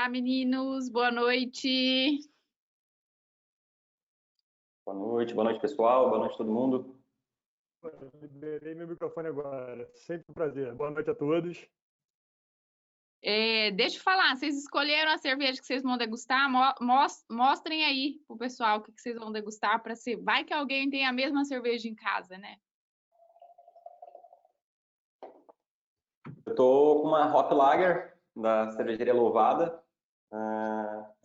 Olá, meninos, boa noite. Boa noite, pessoal. Boa noite, todo mundo. Liberei meu microfone agora. Sempre um prazer. Boa noite a todos. Deixa eu falar, vocês escolheram a cerveja que vocês vão degustar? Mostrem aí pro pessoal o que vocês vão degustar para ser. Vai que alguém tem a mesma cerveja em casa, né? Eu tô com uma Hop Lager da cervejaria Louvada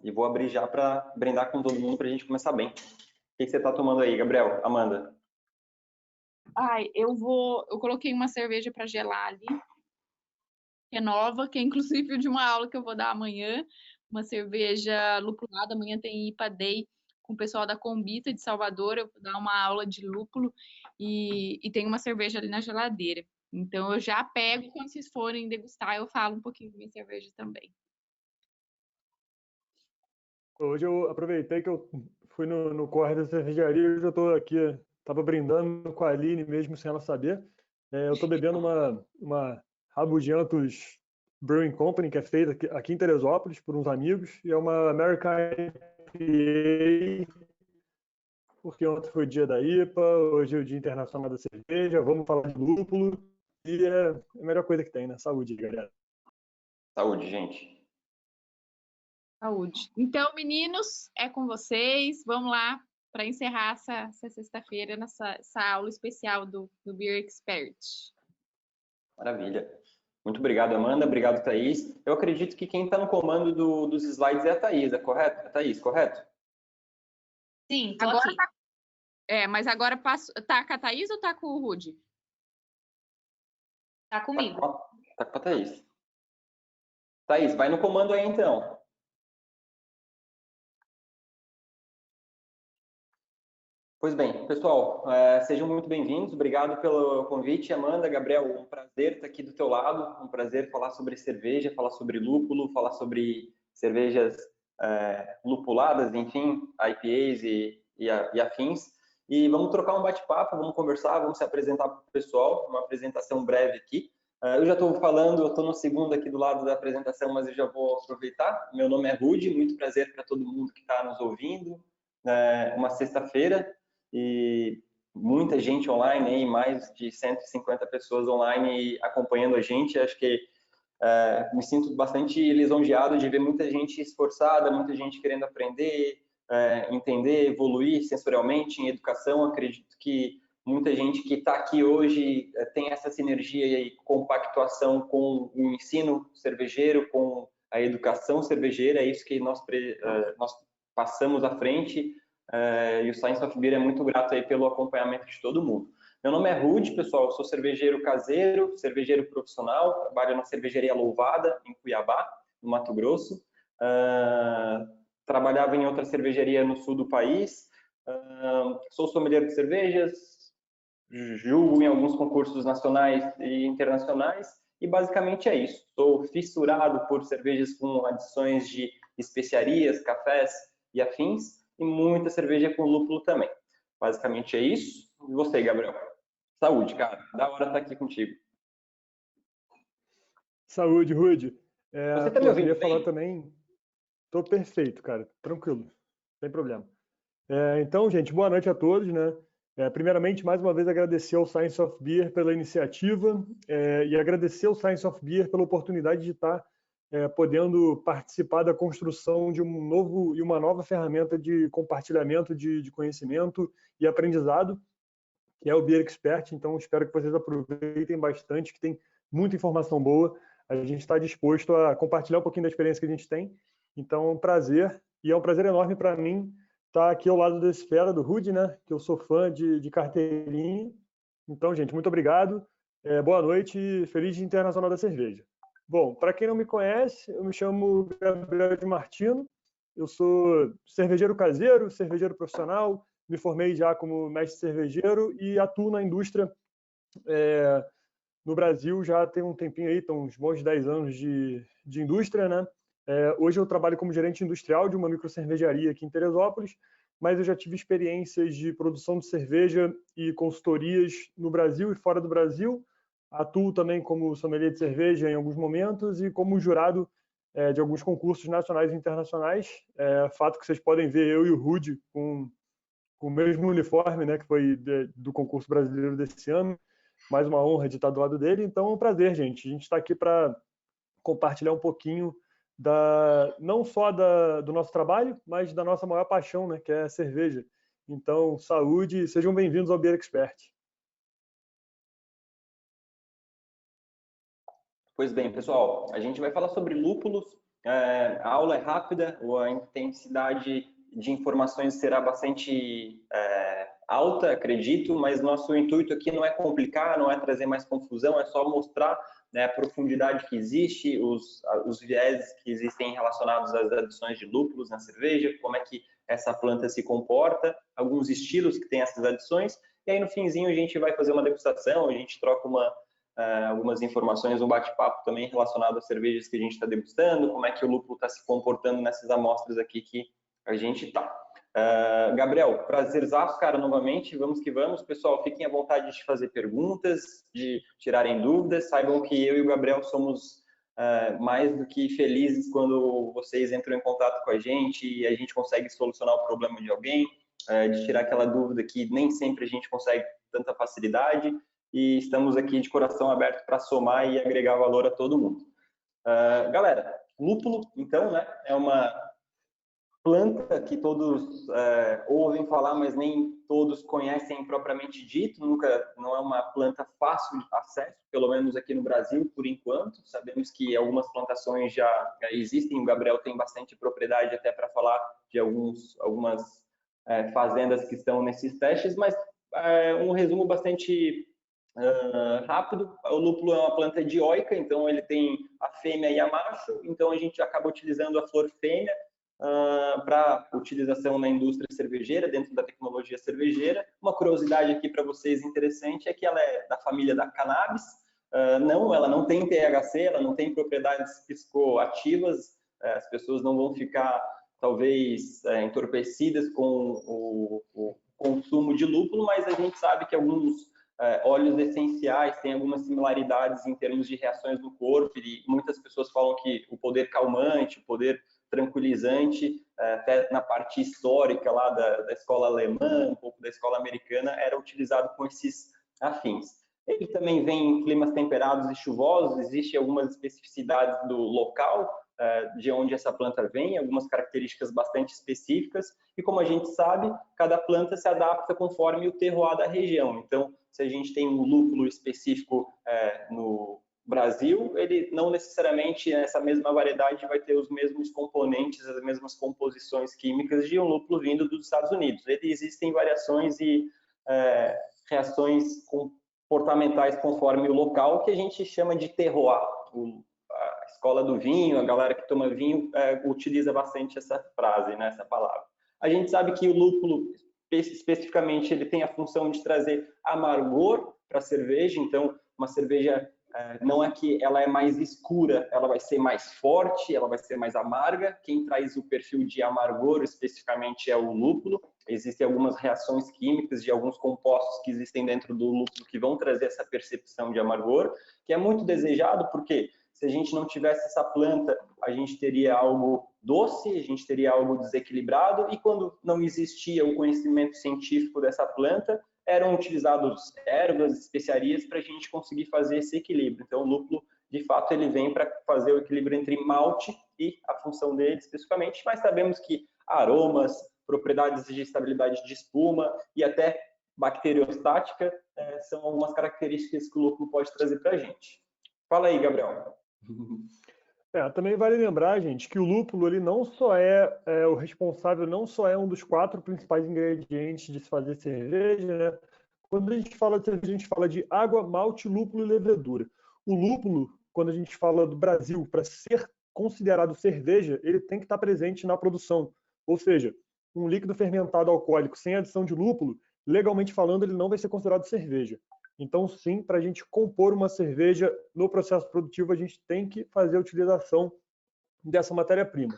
e vou abrir já para brindar com todo mundo para a gente começar bem. O que você tá tomando aí, Gabriel? Amanda? Eu coloquei uma cerveja para gelar ali, que é nova, que é inclusive de uma aula que eu vou dar amanhã, uma cerveja lupulada. Amanhã tem IPA Day com o pessoal da Combita de Salvador. Eu vou dar uma aula de lúpulo e tem uma cerveja ali na geladeira. Então eu já pego, quando vocês forem degustar, eu falo um pouquinho da minha cerveja também. Hoje eu aproveitei que eu fui no corre da cervejaria e já estou aqui, estava brindando com a Aline mesmo sem ela saber. Eu estou bebendo uma Rabugentos Brewing Company, que é feita aqui em Teresópolis por uns amigos, e é uma American IPA, porque ontem foi o dia da IPA, hoje é o Dia Internacional da Cerveja, vamos falar de lúpulo, e é a melhor coisa que tem, né? Saúde, galera. Saúde, gente. Saúde. Então, meninos, é com vocês. Vamos lá para encerrar essa sexta-feira, essa aula especial do Beer Expert. Maravilha. Muito obrigado, Amanda. Obrigado, Thaís. Eu acredito que quem está no comando dos slides é a Thaís, é correto? É Thaís, correto? Sim, tô Agora aqui. mas agora tá com a Thaís ou tá com o Rudy? Tá comigo. Tá com a Thaís. Thaís, vai no comando aí, então. Pois bem, pessoal, sejam muito bem-vindos. Obrigado pelo convite, Amanda, Gabriel. Um prazer estar aqui do teu lado. Um prazer falar sobre cerveja, falar sobre lúpulo, falar sobre cervejas lupuladas, enfim, IPAs e afins. E vamos trocar um bate-papo, vamos conversar, vamos se apresentar para o pessoal, uma apresentação breve aqui. Eu já estou falando, eu estou no segundo aqui do lado da apresentação, mas eu já vou aproveitar. Meu nome é Rudy, muito prazer para todo mundo que está nos ouvindo. Uma sexta-feira e muita gente online, aí, mais de 150 pessoas online acompanhando a gente. Acho que me sinto bastante lisonjeado de ver muita gente esforçada, muita gente querendo aprender, entender, evoluir sensorialmente em educação. Acredito que muita gente que está aqui hoje tem essa sinergia e compactuação com o ensino cervejeiro, com a educação cervejeira. É isso que nós passamos à frente. E o Science of Beer é muito grato aí pelo acompanhamento de todo mundo. Meu nome é Rudy, pessoal, eu sou cervejeiro caseiro, cervejeiro profissional, trabalho na cervejaria Louvada, em Cuiabá, no Mato Grosso. Trabalhava em outra cervejaria no sul do país. Sou sommelier de cervejas, julgo em alguns concursos nacionais e internacionais, e basicamente é isso. Sou fissurado por cervejas com adições de especiarias, cafés e afins, e muita cerveja com lúpulo também. Basicamente é isso. E você, Gabriel? Saúde, cara. Da hora estar aqui contigo. Saúde, Rudy. Você tá me Eu ouvindo queria bem? falar também. Tô perfeito, cara. Tranquilo. Sem problema. Então, gente, boa noite a todos, né? Primeiramente, mais uma vez, agradecer ao Science of Beer pela iniciativa e agradecer ao Science of Beer pela oportunidade de estar podendo participar da construção de um novo e uma nova ferramenta de compartilhamento de conhecimento e aprendizado, que é o Beer Expert. Então, espero que vocês aproveitem bastante, que tem muita informação boa. A gente está disposto a compartilhar um pouquinho da experiência que a gente tem. Então, é um prazer, e é um prazer enorme para mim estar aqui ao lado desse fera, do Rudy, né? Que eu sou fã de carteirinha. Então, gente, muito obrigado. Boa noite e feliz Dia Internacional da Cerveja. Bom, para quem não me conhece, eu me chamo Gabriel de Martino. Eu sou cervejeiro caseiro, cervejeiro profissional, me formei já como mestre cervejeiro e atuo na indústria no Brasil já tem um tempinho aí, estão uns bons 10 anos de indústria, né? Hoje eu trabalho como gerente industrial de uma microcervejaria aqui em Teresópolis, mas eu já tive experiências de produção de cerveja e consultorias no Brasil e fora do Brasil. Atuo também como sommelier de cerveja em alguns momentos e como jurado de alguns concursos nacionais e internacionais. Fato que vocês podem ver eu e o Rudy com o mesmo uniforme, né, que foi do concurso brasileiro desse ano. Mais uma honra de estar do lado dele. Então é um prazer, gente. A gente está aqui para compartilhar um pouquinho não só do nosso trabalho, mas da nossa maior paixão, né, que é a cerveja. Então, saúde e sejam bem-vindos ao Beer Expert. Pois bem, pessoal, a gente vai falar sobre lúpulos. A aula é rápida, a intensidade de informações será bastante alta, acredito, mas nosso intuito aqui não é complicar, não é trazer mais confusão, é só mostrar, né, a profundidade que existe, os viés que existem relacionados às adições de lúpulos na cerveja, como é que essa planta se comporta, alguns estilos que tem essas adições, e aí no finzinho a gente vai fazer uma degustação, a gente troca algumas informações, um bate-papo também relacionado às cervejas que a gente está degustando, como é que o lúpulo está se comportando nessas amostras aqui que a gente está. Gabriel, prazerzaço, cara, novamente, vamos que vamos. Pessoal, fiquem à vontade de fazer perguntas, de tirarem dúvidas, saibam que eu e o Gabriel somos mais do que felizes quando vocês entram em contato com a gente e a gente consegue solucionar o problema de alguém, de tirar aquela dúvida que nem sempre a gente consegue com tanta facilidade, e estamos aqui de coração aberto para somar e agregar valor a todo mundo. Galera, lúpulo, então, né, é uma planta que todos ouvem falar, mas nem todos conhecem propriamente dito, não é uma planta fácil de acesso, pelo menos aqui no Brasil, por enquanto. Sabemos que algumas plantações já existem, o Gabriel tem bastante propriedade até para falar de algumas fazendas que estão nesses testes, mas um resumo bastante rápido. O lúpulo é uma planta dioica, então ele tem a fêmea e a macho, então a gente acaba utilizando a flor fêmea para utilização na indústria cervejeira, dentro da tecnologia cervejeira. Uma curiosidade aqui para vocês interessante é que ela é da família da cannabis. Ela não tem THC, ela não tem propriedades psicoativas, as pessoas não vão ficar, talvez, entorpecidas com o consumo de lúpulo, mas a gente sabe que alguns óleos essenciais têm algumas similaridades em termos de reações no corpo, e muitas pessoas falam que o poder calmante, o poder tranquilizante, até na parte histórica lá da escola alemã, um pouco da escola americana, era utilizado com esses afins. Ele também vem em climas temperados e chuvosos, existem algumas especificidades do local, de onde essa planta vem, algumas características bastante específicas, e como a gente sabe, cada planta se adapta conforme o terroir da região. Então, se a gente tem um lúpulo específico no Brasil, ele não necessariamente, essa mesma variedade, vai ter os mesmos componentes, as mesmas composições químicas de um lúpulo vindo dos Estados Unidos. Existem variações e reações comportamentais conforme o local, que a gente chama de terroir. A escola do vinho, a galera que toma vinho, utiliza bastante essa frase, né, essa palavra. A gente sabe que o lúpulo, especificamente, ele tem a função de trazer amargor para a cerveja, então uma cerveja não é que ela é mais escura, ela vai ser mais forte, ela vai ser mais amarga. Quem traz o perfil de amargor especificamente é o lúpulo. Existem algumas reações químicas de alguns compostos que existem dentro do lúpulo que vão trazer essa percepção de amargor, que é muito desejado, porque se a gente não tivesse essa planta, a gente teria algo doce, a gente teria algo desequilibrado, e quando não existia o conhecimento científico dessa planta, eram utilizados ervas, especiarias para a gente conseguir fazer esse equilíbrio. Então, o lúpulo, de fato, ele vem para fazer o equilíbrio entre malte e a função dele especificamente, mas sabemos que aromas, propriedades de estabilidade de espuma e até bacteriostática são algumas características que o lúpulo pode trazer para a gente. Fala aí, Gabriel. Também vale lembrar, gente, que o lúpulo ele não só o responsável, não só é um dos 4 principais ingredientes de se fazer cerveja, né? Quando a gente fala de cerveja, a gente fala de água, malte, lúpulo e levedura. O lúpulo, quando a gente fala do Brasil, para ser considerado cerveja, ele tem que estar presente na produção. Ou seja, um líquido fermentado alcoólico sem adição de lúpulo, legalmente falando, ele não vai ser considerado cerveja. Então, sim, para a gente compor uma cerveja no processo produtivo, a gente tem que fazer a utilização dessa matéria-prima.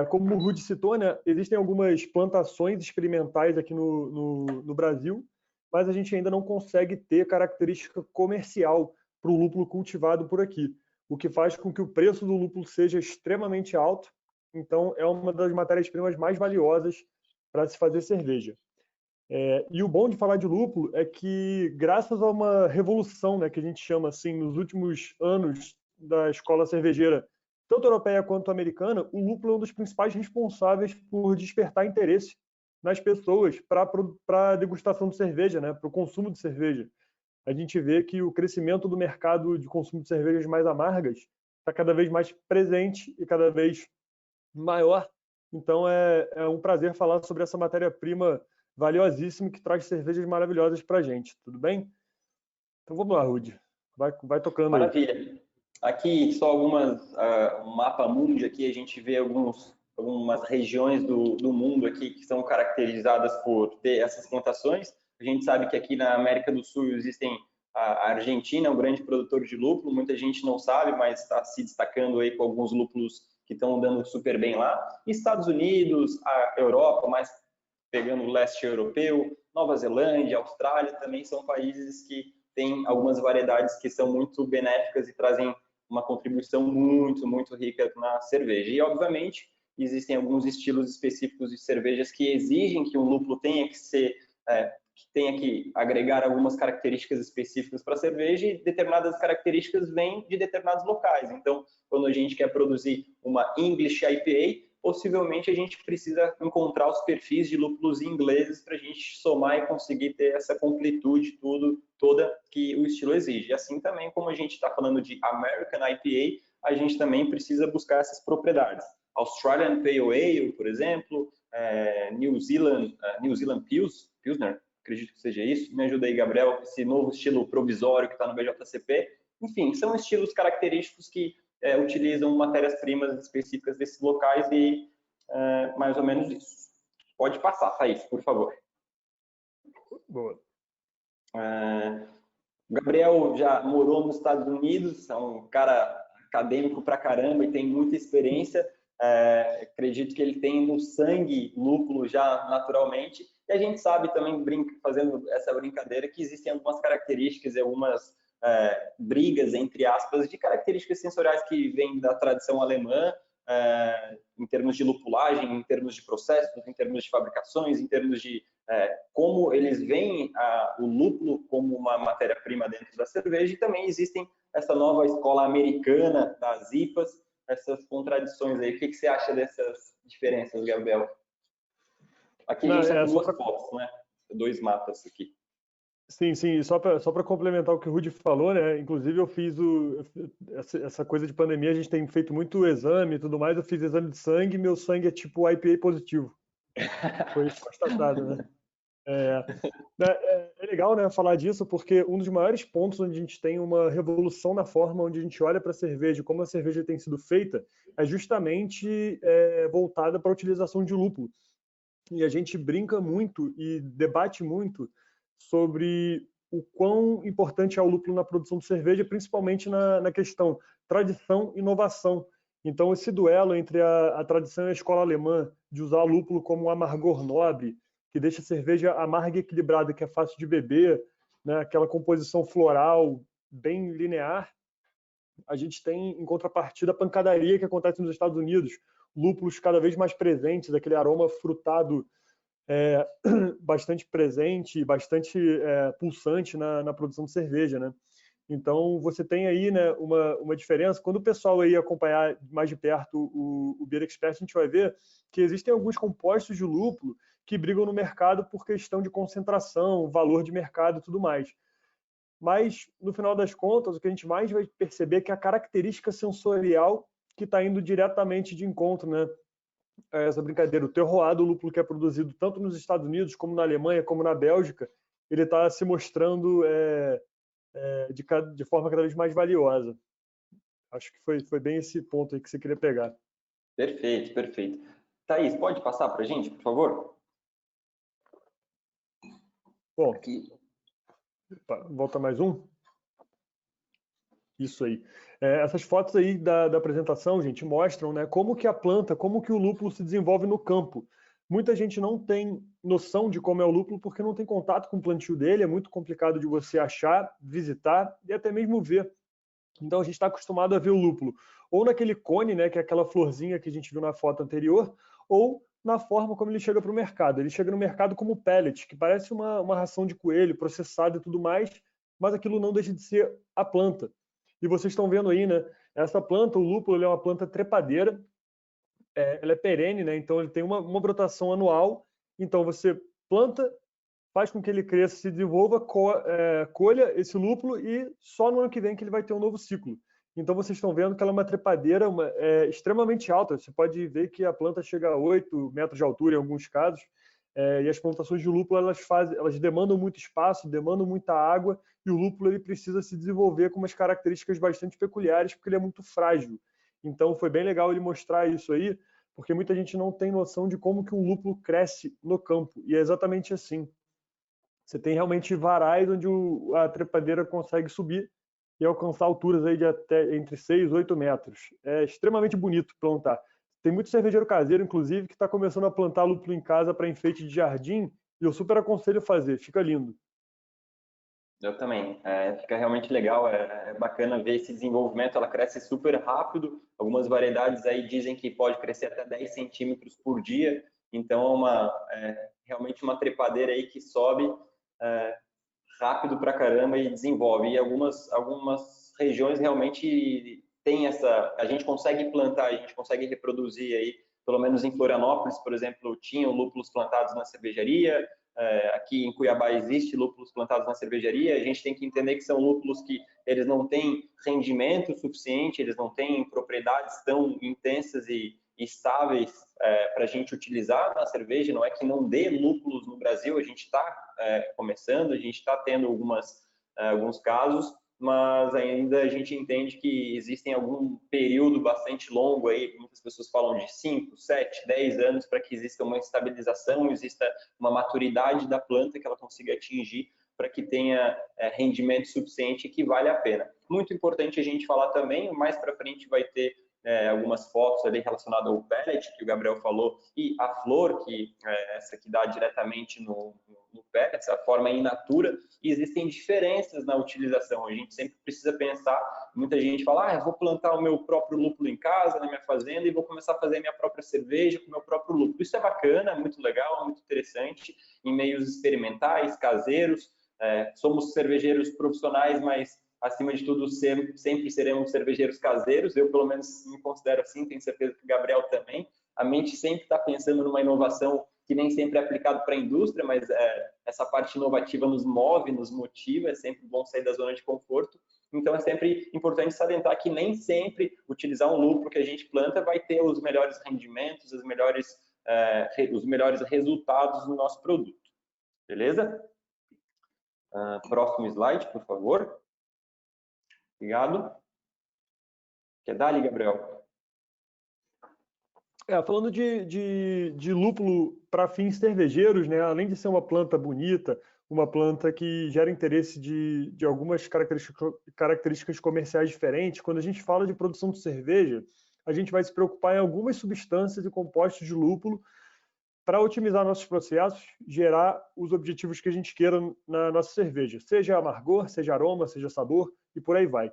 Como o Rudy citou, né, existem algumas plantações experimentais aqui no Brasil, mas a gente ainda não consegue ter característica comercial para o lúpulo cultivado por aqui. o que faz com que o preço do lúpulo seja extremamente alto. Então, é uma das matérias-primas mais valiosas para se fazer cerveja. E o bom de falar de lúpulo é que, graças a uma revolução, né, que a gente chama assim, nos últimos anos da escola cervejeira, tanto europeia quanto americana, o lúpulo é um dos principais responsáveis por despertar interesse nas pessoas para a degustação de cerveja, né, para o consumo de cerveja. A gente vê que o crescimento do mercado de consumo de cervejas mais amargas está cada vez mais presente e cada vez maior. Então, é um prazer falar sobre essa matéria-prima valiosíssima que traz cervejas maravilhosas para a gente, tudo bem? Então vamos lá, Rudy, vai tocando aí. Maravilha. Aqui só um mapa mundi aqui, a gente vê algumas regiões do mundo aqui que são caracterizadas por ter essas plantações. A gente sabe que aqui na América do Sul existem a Argentina, um grande produtor de lúpulo, muita gente não sabe, mas está se destacando aí com alguns lúpulos que estão dando super bem lá. Estados Unidos, a Europa, mais pegando o leste europeu, Nova Zelândia, Austrália, também são países que têm algumas variedades que são muito benéficas e trazem uma contribuição muito, muito rica na cerveja. E, obviamente, existem alguns estilos específicos de cervejas que exigem que um lúpulo tenha que agregar algumas características específicas para a cerveja, e determinadas características vêm de determinados locais. Então, quando a gente quer produzir uma English IPA, possivelmente a gente precisa encontrar os perfis de lúpulos ingleses para a gente somar e conseguir ter essa completude toda que o estilo exige. E assim também, como a gente está falando de American IPA, a gente também precisa buscar essas propriedades. Australian Pale Ale, por exemplo, New Zealand Pilsner, acredito que seja isso. Me ajuda aí, Gabriel, esse novo estilo provisório que está no BJCP. Enfim, são estilos característicos que utilizam matérias-primas específicas desses locais e mais ou menos isso. Pode passar, Thaís, por favor. Boa. Gabriel já morou nos Estados Unidos, é um cara acadêmico pra caramba e tem muita experiência. Acredito que ele tem no sangue lúpulo já naturalmente. E a gente sabe também, fazendo essa brincadeira, que existem algumas características e algumas brigas, entre aspas, de características sensoriais que vêm da tradição alemã, em termos de lupulagem, em termos de processos, em termos de fabricações, em termos de como eles veem o lúpulo como uma matéria-prima dentro da cerveja. E também existem essa nova escola americana das IPAs, essas contradições aí. O que você acha dessas diferenças, Gabriel? Aqui a gente está com duas fotos, né? 2 mapas aqui. Sim, sim. Só para complementar o que o Rudy falou, né? Inclusive eu fiz essa coisa de pandemia, a gente tem feito muito exame e tudo mais. Eu fiz exame de sangue, meu sangue é tipo IPA positivo. Foi constatado, né? É legal, né, falar disso, porque um dos maiores pontos onde a gente tem uma revolução na forma onde a gente olha para a cerveja, como a cerveja tem sido feita, é justamente voltada para a utilização de lúpulo. E a gente brinca muito e debate muito sobre o quão importante é o lúpulo na produção de cerveja, principalmente na questão tradição e inovação. Então, esse duelo entre a tradição e a escola alemã de usar o lúpulo como um amargor nobre, que deixa a cerveja amarga e equilibrada, que é fácil de beber, né? Aquela composição floral bem linear. A gente tem, em contrapartida, a pancadaria que acontece nos Estados Unidos, lúpulos cada vez mais presentes, aquele aroma frutado bastante presente, bastante pulsante na produção de cerveja, né? Então, você tem aí, né, uma diferença. Quando o pessoal aí acompanhar mais de perto o Beer Expert, a gente vai ver que existem alguns compostos de lúpulo que brigam no mercado por questão de concentração, valor de mercado e tudo mais. Mas, no final das contas, o que a gente mais vai perceber é que a característica sensorial que está indo diretamente de encontro, né? Essa brincadeira, o terroir do lúpulo que é produzido tanto nos Estados Unidos, como na Alemanha, como na Bélgica, ele está se mostrando de forma cada vez mais valiosa. Acho que foi bem esse ponto aí que você queria pegar. Perfeito, perfeito. Thaís, pode passar para a gente, por favor? Bom, aqui. Volta mais um. Isso aí. Essas fotos aí da apresentação, gente, mostram, né, como que a planta, como que o lúpulo se desenvolve no campo. Muita gente não tem noção de como é o lúpulo porque não tem contato com o plantio dele, é muito complicado de você achar, visitar e até mesmo ver. Então a gente está acostumado a ver o lúpulo ou naquele cone, né, que é aquela florzinha que a gente viu na foto anterior, ou na forma como ele chega para o mercado. Ele chega no mercado como pellet, que parece uma ração de coelho, processada e tudo mais, mas aquilo não deixa de ser a planta. E vocês estão vendo aí, né? Essa planta, o lúpulo, ele é uma planta trepadeira, ela é perene, né? Então ele tem uma brotação anual. Então você planta, faz com que ele cresça, se desenvolva, colha esse lúpulo e só no ano que vem que ele vai ter um novo ciclo. Então vocês estão vendo que ela é uma trepadeira extremamente alta. Você pode ver que a planta chega a 8 metros de altura em alguns casos. E as plantações de lúpulo elas demandam muito espaço, demandam muita água, e o lúpulo ele precisa se desenvolver com umas características bastante peculiares, porque ele é muito frágil. Então foi bem legal ele mostrar isso aí, porque muita gente não tem noção de como que um lúpulo cresce no campo, e é exatamente assim. Você tem realmente varais onde a trepadeira consegue subir e alcançar alturas aí de até entre 6 e 8 metros. É extremamente bonito plantar. Tem muito cervejeiro caseiro, inclusive, que está começando a plantar lúpulo em casa para enfeite de jardim, e eu super aconselho fazer, fica lindo. Eu também. Fica realmente legal, é bacana ver esse desenvolvimento, ela cresce super rápido. Algumas variedades aí dizem que pode crescer até 10 centímetros por dia, então realmente uma trepadeira aí que sobe rápido pra caramba e desenvolve. E algumas regiões realmente tem a gente consegue plantar, a gente consegue reproduzir aí, pelo menos em Florianópolis, por exemplo, tinham lúpulos plantados na cervejaria. Aqui em Cuiabá existe lúpulos plantados na cervejaria. A gente tem que entender que são lúpulos que eles não têm rendimento suficiente, eles não têm propriedades tão intensas e estáveis para a gente utilizar na cerveja. Não é que não dê lúpulos no Brasil, a gente está começando, a gente está tendo alguns casos, mas ainda a gente entende que existem algum período bastante longo aí, muitas pessoas falam de 5, 7, 10 anos para que exista uma estabilização, exista uma maturidade da planta que ela consiga atingir para que tenha rendimento suficiente e que vale a pena. Muito importante a gente falar também, mais para frente vai ter algumas fotos ali relacionadas ao pellet, que o Gabriel falou, e a flor, que essa que dá diretamente no pellet, essa forma in natura. E existem diferenças na utilização. A gente sempre precisa pensar, muita gente fala, eu vou plantar o meu próprio lúpulo em casa, na minha fazenda, e vou começar a fazer a minha própria cerveja com o meu próprio lúpulo. Isso é bacana, muito legal, muito interessante, em meios experimentais, caseiros. Somos cervejeiros profissionais, mas acima de tudo, sempre seremos cervejeiros caseiros. Eu, pelo menos, me considero assim, tenho certeza que o Gabriel também. A mente sempre está pensando numa inovação que nem sempre é aplicado para a indústria, mas essa parte inovativa nos move, nos motiva, é sempre bom sair da zona de conforto. Então, é sempre importante salientar que nem sempre utilizar um lúpulo que a gente planta vai ter os melhores rendimentos, os melhores resultados no nosso produto. Beleza? Próximo slide, por favor. Obrigado. Quer dar ali, Gabriel? Falando de lúpulo para fins cervejeiros, né, além de ser uma planta bonita, uma planta que gera interesse de algumas características comerciais diferentes, quando a gente fala de produção de cerveja, a gente vai se preocupar em algumas substâncias e compostos de lúpulo para otimizar nossos processos, gerar os objetivos que a gente queira na nossa cerveja, seja amargor, seja aroma, seja sabor e por aí vai.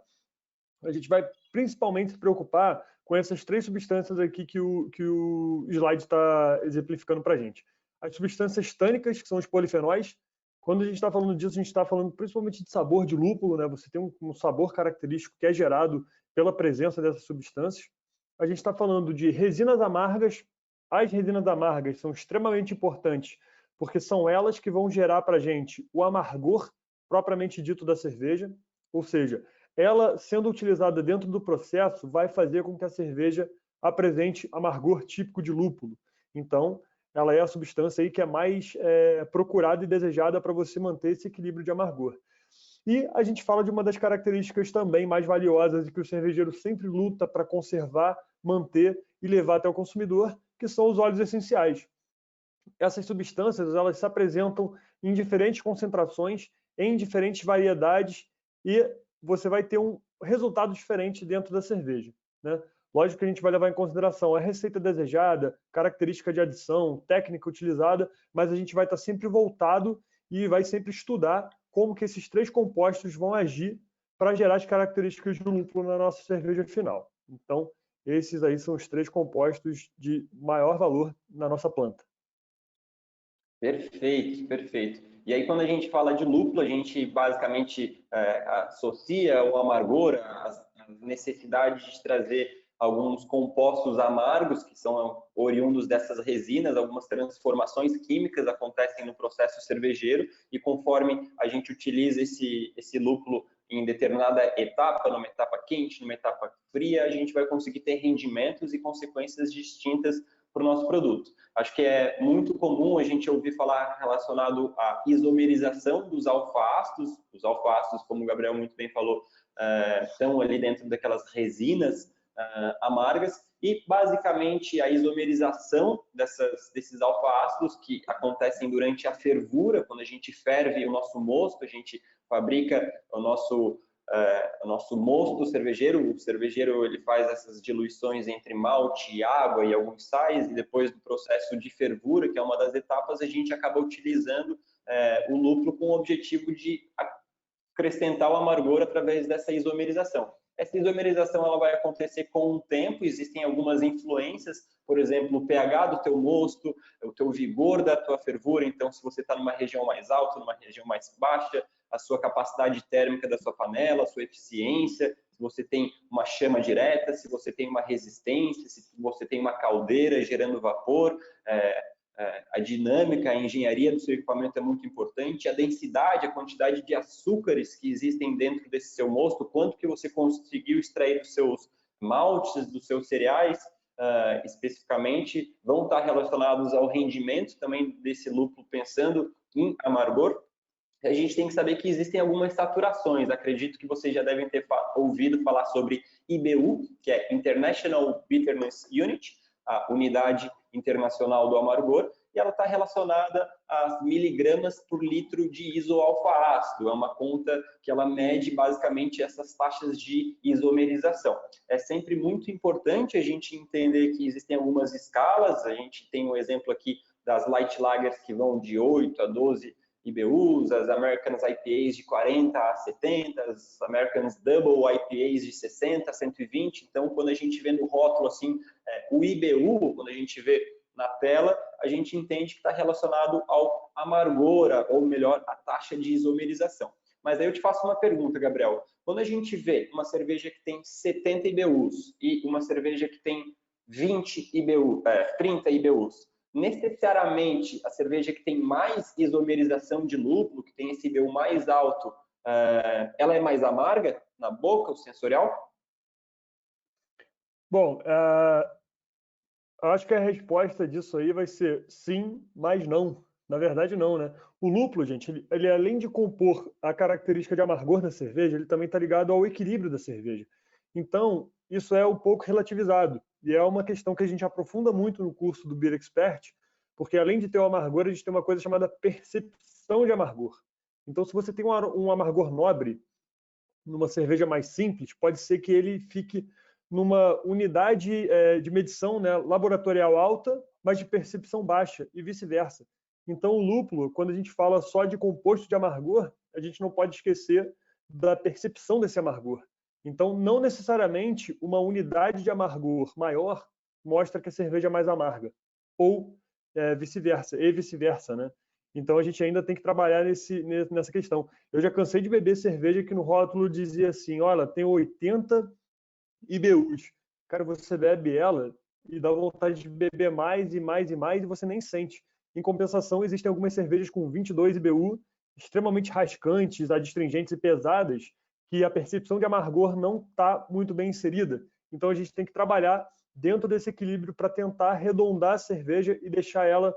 A gente vai principalmente se preocupar com essas 3 substâncias aqui que o slide está exemplificando para a gente. As substâncias tânicas, que são os polifenóis. Quando a gente está falando disso, a gente está falando principalmente de sabor de lúpulo, né? Você tem um sabor característico que é gerado pela presença dessas substâncias. A gente está falando de resinas amargas. As resinas amargas são extremamente importantes, porque são elas que vão gerar para a gente o amargor propriamente dito da cerveja, ou seja, ela sendo utilizada dentro do processo vai fazer com que a cerveja apresente amargor típico de lúpulo. Então, ela é a substância aí que é mais procurada e desejada para você manter esse equilíbrio de amargor. E a gente fala de uma das características também mais valiosas e que o cervejeiro sempre luta para conservar, manter e levar até o consumidor, que são os óleos essenciais. Essas substâncias elas se apresentam em diferentes concentrações, em diferentes variedades, e você vai ter um resultado diferente dentro da cerveja, né? Lógico que a gente vai levar em consideração a receita desejada, característica de adição, técnica utilizada, mas a gente vai estar sempre voltado e vai sempre estudar como que esses 3 compostos vão agir para gerar as características do lúpulo na nossa cerveja final. Então, esses aí são os 3 compostos de maior valor na nossa planta. Perfeito, perfeito. E aí, quando a gente fala de lúpulo, a gente basicamente associa o amargor às necessidades de trazer alguns compostos amargos, que são oriundos dessas resinas. Algumas transformações químicas acontecem no processo cervejeiro, e conforme a gente utiliza esse lúpulo em determinada etapa, numa etapa quente, numa etapa fria, a gente vai conseguir ter rendimentos e consequências distintas para o nosso produto. Acho que é muito comum a gente ouvir falar relacionado à isomerização dos alfa-ácidos. Os alfa-ácidos, como o Gabriel muito bem falou, estão ali dentro daquelas resinas amargas, e basicamente a isomerização desses alfa-ácidos, que acontecem durante a fervura. Quando a gente ferve o nosso mosto, a gente fabrica o nosso mosto cervejeiro. O cervejeiro ele faz essas diluições entre malte, água e alguns sais, e depois do processo de fervura, que é uma das etapas, a gente acaba utilizando o lúpulo com o objetivo de acrescentar o amargor através dessa isomerização. Essa isomerização ela vai acontecer com o tempo. Existem algumas influências, por exemplo, o pH do teu mosto, o teu vigor da tua fervura. Então, se você está numa região mais alta, numa região mais baixa, a sua capacidade térmica da sua panela, a sua eficiência, se você tem uma chama direta, se você tem uma resistência, se você tem uma caldeira gerando vapor, a dinâmica, a engenharia do seu equipamento é muito importante, a densidade, a quantidade de açúcares que existem dentro desse seu mosto, quanto que você conseguiu extrair dos seus maltes, dos seus cereais, especificamente, vão estar relacionados ao rendimento também desse lúpulo, pensando em amargor. A gente tem que saber que existem algumas saturações. Acredito que vocês já devem ter ouvido falar sobre IBU, que é International Bitterness Unit, a unidade internacional do amargor, e ela está relacionada a miligramas por litro de isoalfa-ácido. É uma conta que ela mede basicamente essas taxas de isomerização. É sempre muito importante a gente entender que existem algumas escalas. A gente tem um exemplo aqui das Light Lagers que vão de 8 a 12 IBUs, as Americans IPAs de 40 a 70, as Americans Double IPAs de 60 a 120. Então, quando a gente vê no rótulo assim, o IBU, quando a gente vê na tela, a gente entende que está relacionado ao amargor, ou melhor, a taxa de isomerização. Mas aí eu te faço uma pergunta, Gabriel. Quando a gente vê uma cerveja que tem 70 IBUs e uma cerveja que tem 30 IBUs, necessariamente a cerveja que tem mais isomerização de lúpulo, que tem esse IBU mais alto, ela é mais amarga na boca, o sensorial? Bom, eu acho que a resposta disso aí vai ser sim, mas não. Na verdade, não, né? O lúpulo, gente, ele além de compor a característica de amargor da cerveja, ele também está ligado ao equilíbrio da cerveja. Então, isso é um pouco relativizado. E é uma questão que a gente aprofunda muito no curso do Beer Expert, porque além de ter o amargor, a gente tem uma coisa chamada percepção de amargor. Então, se você tem um amargor nobre numa cerveja mais simples, pode ser que ele fique numa unidade de medição, né, laboratorial alta, mas de percepção baixa, e vice-versa. Então, o lúpulo, quando a gente fala só de composto de amargor, a gente não pode esquecer da percepção desse amargor. Então, não necessariamente uma unidade de amargor maior mostra que a cerveja é mais amarga, ou vice-versa, e vice-versa, né? Então, a gente ainda tem que trabalhar nessa questão. Eu já cansei de beber cerveja que no rótulo dizia assim, olha, tem 80 IBUs. Cara, você bebe ela e dá vontade de beber mais e mais e mais e você nem sente. Em compensação, existem algumas cervejas com 22 IBU, extremamente rascantes, adstringentes e pesadas, que a percepção de amargor não está muito bem inserida. Então, a gente tem que trabalhar dentro desse equilíbrio para tentar arredondar a cerveja e deixar ela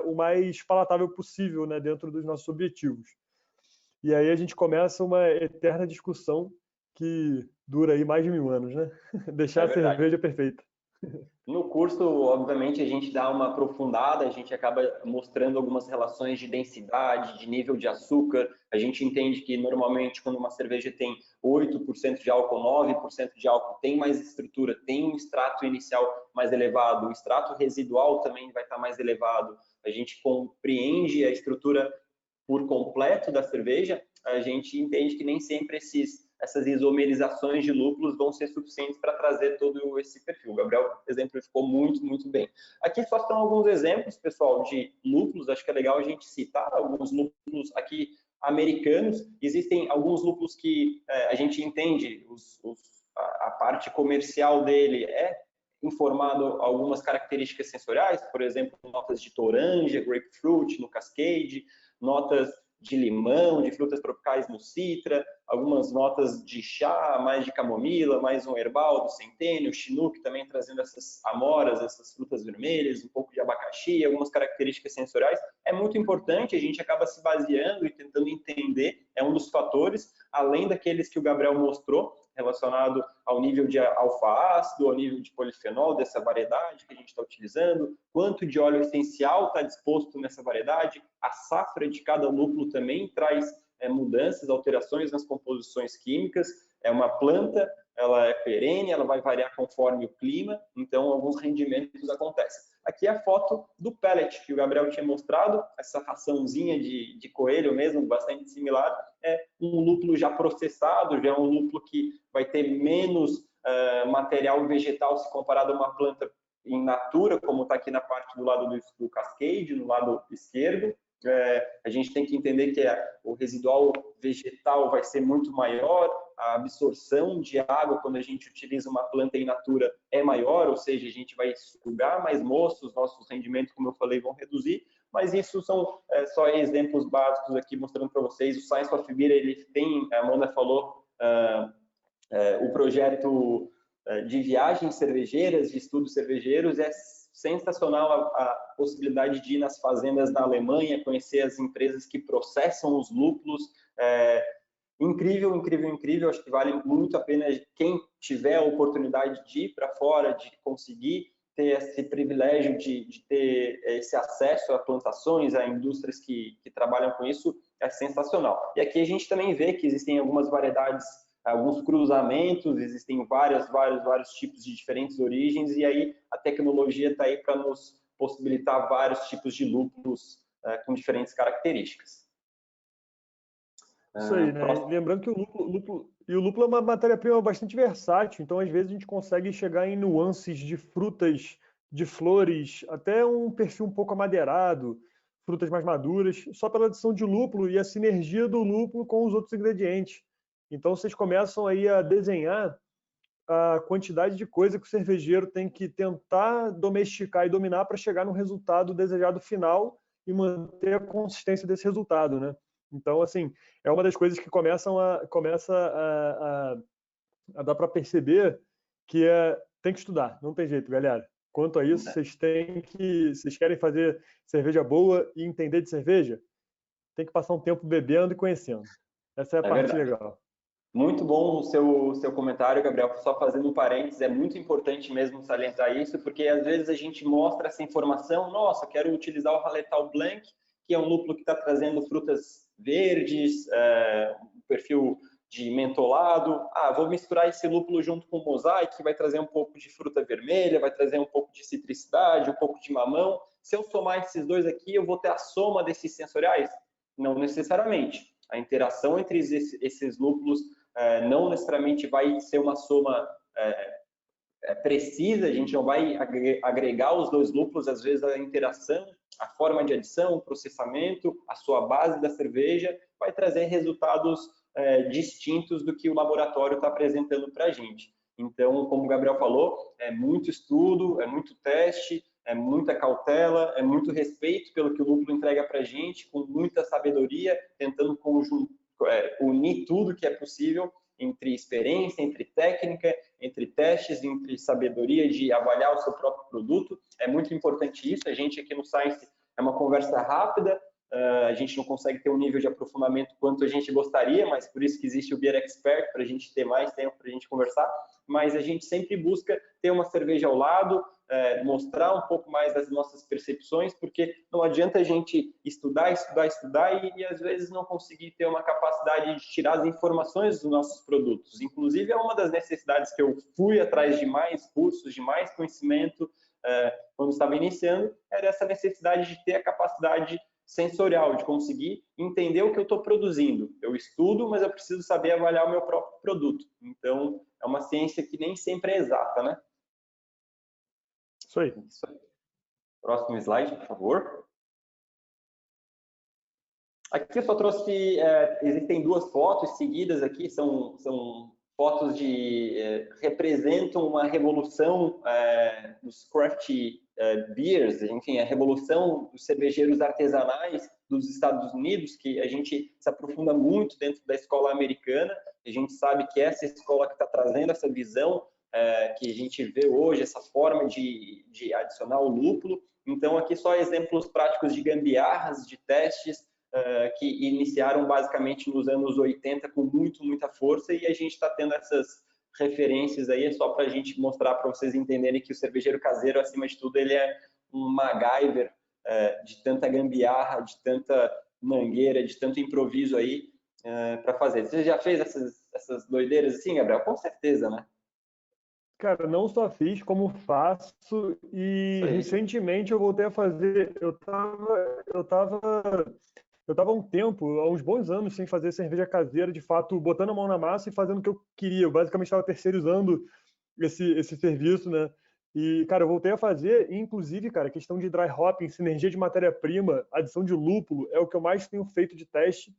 o mais palatável possível, né, dentro dos nossos objetivos. E aí a gente começa uma eterna discussão que dura aí mais de 1000 anos, né? Deixar a cerveja perfeita. No curso, obviamente, a gente dá uma aprofundada, a gente acaba mostrando algumas relações de densidade, de nível de açúcar. A gente entende que, normalmente, quando uma cerveja tem 8% de álcool, 9% de álcool, tem mais estrutura, tem um extrato inicial mais elevado, o extrato residual também vai estar mais elevado. A gente compreende a estrutura por completo da cerveja, a gente entende que nem sempre esses essas isomerizações de lúpulos vão ser suficientes para trazer todo esse perfil. O Gabriel exemplificou muito, muito bem. Aqui só estão alguns exemplos, pessoal, de lúpulos. Acho que é legal a gente citar alguns lúpulos aqui americanos. Existem alguns lúpulos que a gente entende, a parte comercial dele é informado algumas características sensoriais, por exemplo, notas de toranja, grapefruit no Cascade, notas de limão, de frutas tropicais no Citra, algumas notas de chá, mais de camomila, mais um herbal do centênio, chinook também trazendo essas amoras, essas frutas vermelhas, um pouco de abacaxi, algumas características sensoriais. É muito importante, a gente acaba se baseando e tentando entender, é um dos fatores, além daqueles que o Gabriel mostrou, relacionado ao nível de alfa-ácido, ao nível de polifenol dessa variedade que a gente está utilizando, quanto de óleo essencial está disposto nessa variedade, a safra de cada lúpulo também traz mudanças, alterações nas composições químicas, é uma planta, ela é perene, ela vai variar conforme o clima, então alguns rendimentos acontecem. Aqui é a foto do pellet que o Gabriel tinha mostrado, essa raçãozinha de coelho mesmo, bastante similar, é um lúpulo já processado, já é um lúpulo que vai ter menos material vegetal se comparado a uma planta in natura, como está aqui na parte do lado do Cascade, no lado esquerdo. A gente tem que entender que o residual vegetal vai ser muito maior, a absorção de água quando a gente utiliza uma planta in natura é maior, ou seja, a gente vai sugar mais moço, os nossos rendimentos, como eu falei, vão reduzir, mas isso são só exemplos básicos aqui mostrando para vocês. O Science of Beer, ele tem, a Amanda falou, o projeto de viagens cervejeiras, de estudos cervejeiros, é sensacional a possibilidade de ir nas fazendas da Alemanha, conhecer as empresas que processam os lúpulos. Incrível, incrível, incrível. Acho que vale muito a pena quem tiver a oportunidade de ir para fora, de conseguir ter esse privilégio de ter esse acesso a plantações, a indústrias que trabalham com isso, é sensacional. E aqui a gente também vê que existem algumas variedades, alguns cruzamentos, existem vários tipos de diferentes origens, e aí a tecnologia está aí para nos possibilitar vários tipos de lúpulos com diferentes características. Isso aí, né? Lembrando que o lúpulo é uma matéria-prima bastante versátil, então às vezes a gente consegue chegar em nuances de frutas, de flores, até um perfil um pouco amadeirado, frutas mais maduras, só pela adição de lúpulo e a sinergia do lúpulo com os outros ingredientes. Então vocês começam aí a desenhar a quantidade de coisa que o cervejeiro tem que tentar domesticar e dominar para chegar no resultado desejado final e manter a consistência desse resultado, né? Então, assim, é uma das coisas que começa a dar para perceber que tem que estudar, não tem jeito, galera. Quanto a isso, vocês querem fazer cerveja boa e entender de cerveja, tem que passar um tempo bebendo e conhecendo. Essa é a parte legal. Muito bom o seu comentário, Gabriel. Só fazendo um parênteses, é muito importante mesmo salientar isso, porque às vezes a gente mostra essa informação, nossa, quero utilizar o Hallertau Blanc, que é um lúpulo que está trazendo frutas verdes, um perfil de mentolado. Vou misturar esse lúpulo junto com o Mosaic, que vai trazer um pouco de fruta vermelha, vai trazer um pouco de citricidade, um pouco de mamão. Se eu somar esses dois aqui, eu vou ter a soma desses sensoriais? Não necessariamente. A interação entre esses lúpulos não necessariamente vai ser uma soma precisa, a gente não vai agregar os dois lúpulos, às vezes a interação, a forma de adição, o processamento, a sua base da cerveja vai trazer resultados distintos do que o laboratório está apresentando para a gente. Então, como o Gabriel falou, é muito estudo, é muito teste, é muita cautela, é muito respeito pelo que o lúpulo entrega para a gente, com muita sabedoria, tentando unir tudo que é possível entre experiência, entre técnica, entre testes, entre sabedoria de avaliar o seu próprio produto. É muito importante isso. A gente aqui no Science é uma conversa rápida, a gente não consegue ter um nível de aprofundamento quanto a gente gostaria, mas por isso que existe o Beer Expert, para a gente ter mais tempo para a gente conversar, mas a gente sempre busca ter uma cerveja ao lado, mostrar um pouco mais das nossas percepções, porque não adianta a gente estudar e às vezes não conseguir ter uma capacidade de tirar as informações dos nossos produtos. Inclusive, é uma das necessidades que eu fui atrás de mais cursos, de mais conhecimento, quando estava iniciando, era essa necessidade de ter a capacidade sensorial, de conseguir entender o que eu estou produzindo. Eu estudo, mas eu preciso saber avaliar o meu próprio produto. Então, é uma ciência que nem sempre é exata, né? Isso aí. Isso aí. Próximo slide, por favor. Aqui eu só trouxe, existem duas fotos seguidas aqui, são fotos representam uma revolução dos craft beers, enfim, a revolução dos cervejeiros artesanais dos Estados Unidos, que a gente se aprofunda muito dentro da escola americana. A gente sabe que essa escola que está trazendo essa visão que a gente vê hoje, essa forma de adicionar o lúpulo. Então, aqui só exemplos práticos de gambiarras, de testes, que iniciaram basicamente nos anos 80 com muita força, e a gente está tendo essas referências aí, é só para a gente mostrar, para vocês entenderem que o cervejeiro caseiro, acima de tudo, ele é um MacGyver de tanta gambiarra, de tanta mangueira, de tanto improviso aí para fazer. Você já fez essas doideiras assim, Gabriel? Com certeza, né? Cara, não só fiz, como faço, e recentemente eu voltei a fazer. Eu tava há um tempo, há uns bons anos, sem fazer cerveja caseira, de fato, botando a mão na massa e fazendo o que eu queria. Eu basicamente estava terceirizando esse serviço, né? E, cara, eu voltei a fazer, e, inclusive, cara, questão de dry hopping, sinergia de matéria-prima, adição de lúpulo, é o que eu mais tenho feito de teste.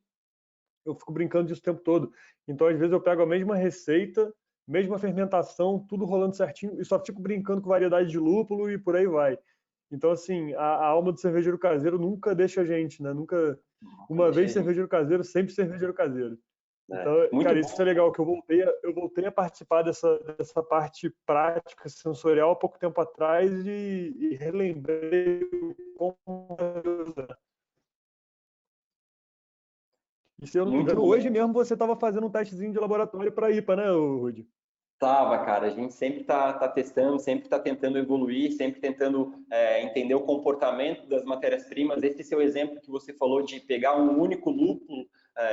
Eu fico brincando disso o tempo todo. Então, às vezes, eu pego a mesma receita, mesma fermentação, tudo rolando certinho, e só fico brincando com variedade de lúpulo e por aí vai. Então, assim, a alma do cervejeiro caseiro nunca deixa a gente, né? Nunca, uma vez cervejeiro caseiro, sempre cervejeiro caseiro. Então, cara, isso é legal, que eu voltei a participar dessa parte prática, sensorial, há pouco tempo atrás e relembrei como usar. E se eu não me engano, hoje mesmo você estava fazendo um testezinho de laboratório para IPA, né, Rudy? Tava, cara. A gente sempre tá testando, sempre está tentando evoluir, sempre tentando entender o comportamento das matérias-primas. Esse seu exemplo que você falou de pegar um único lúpulo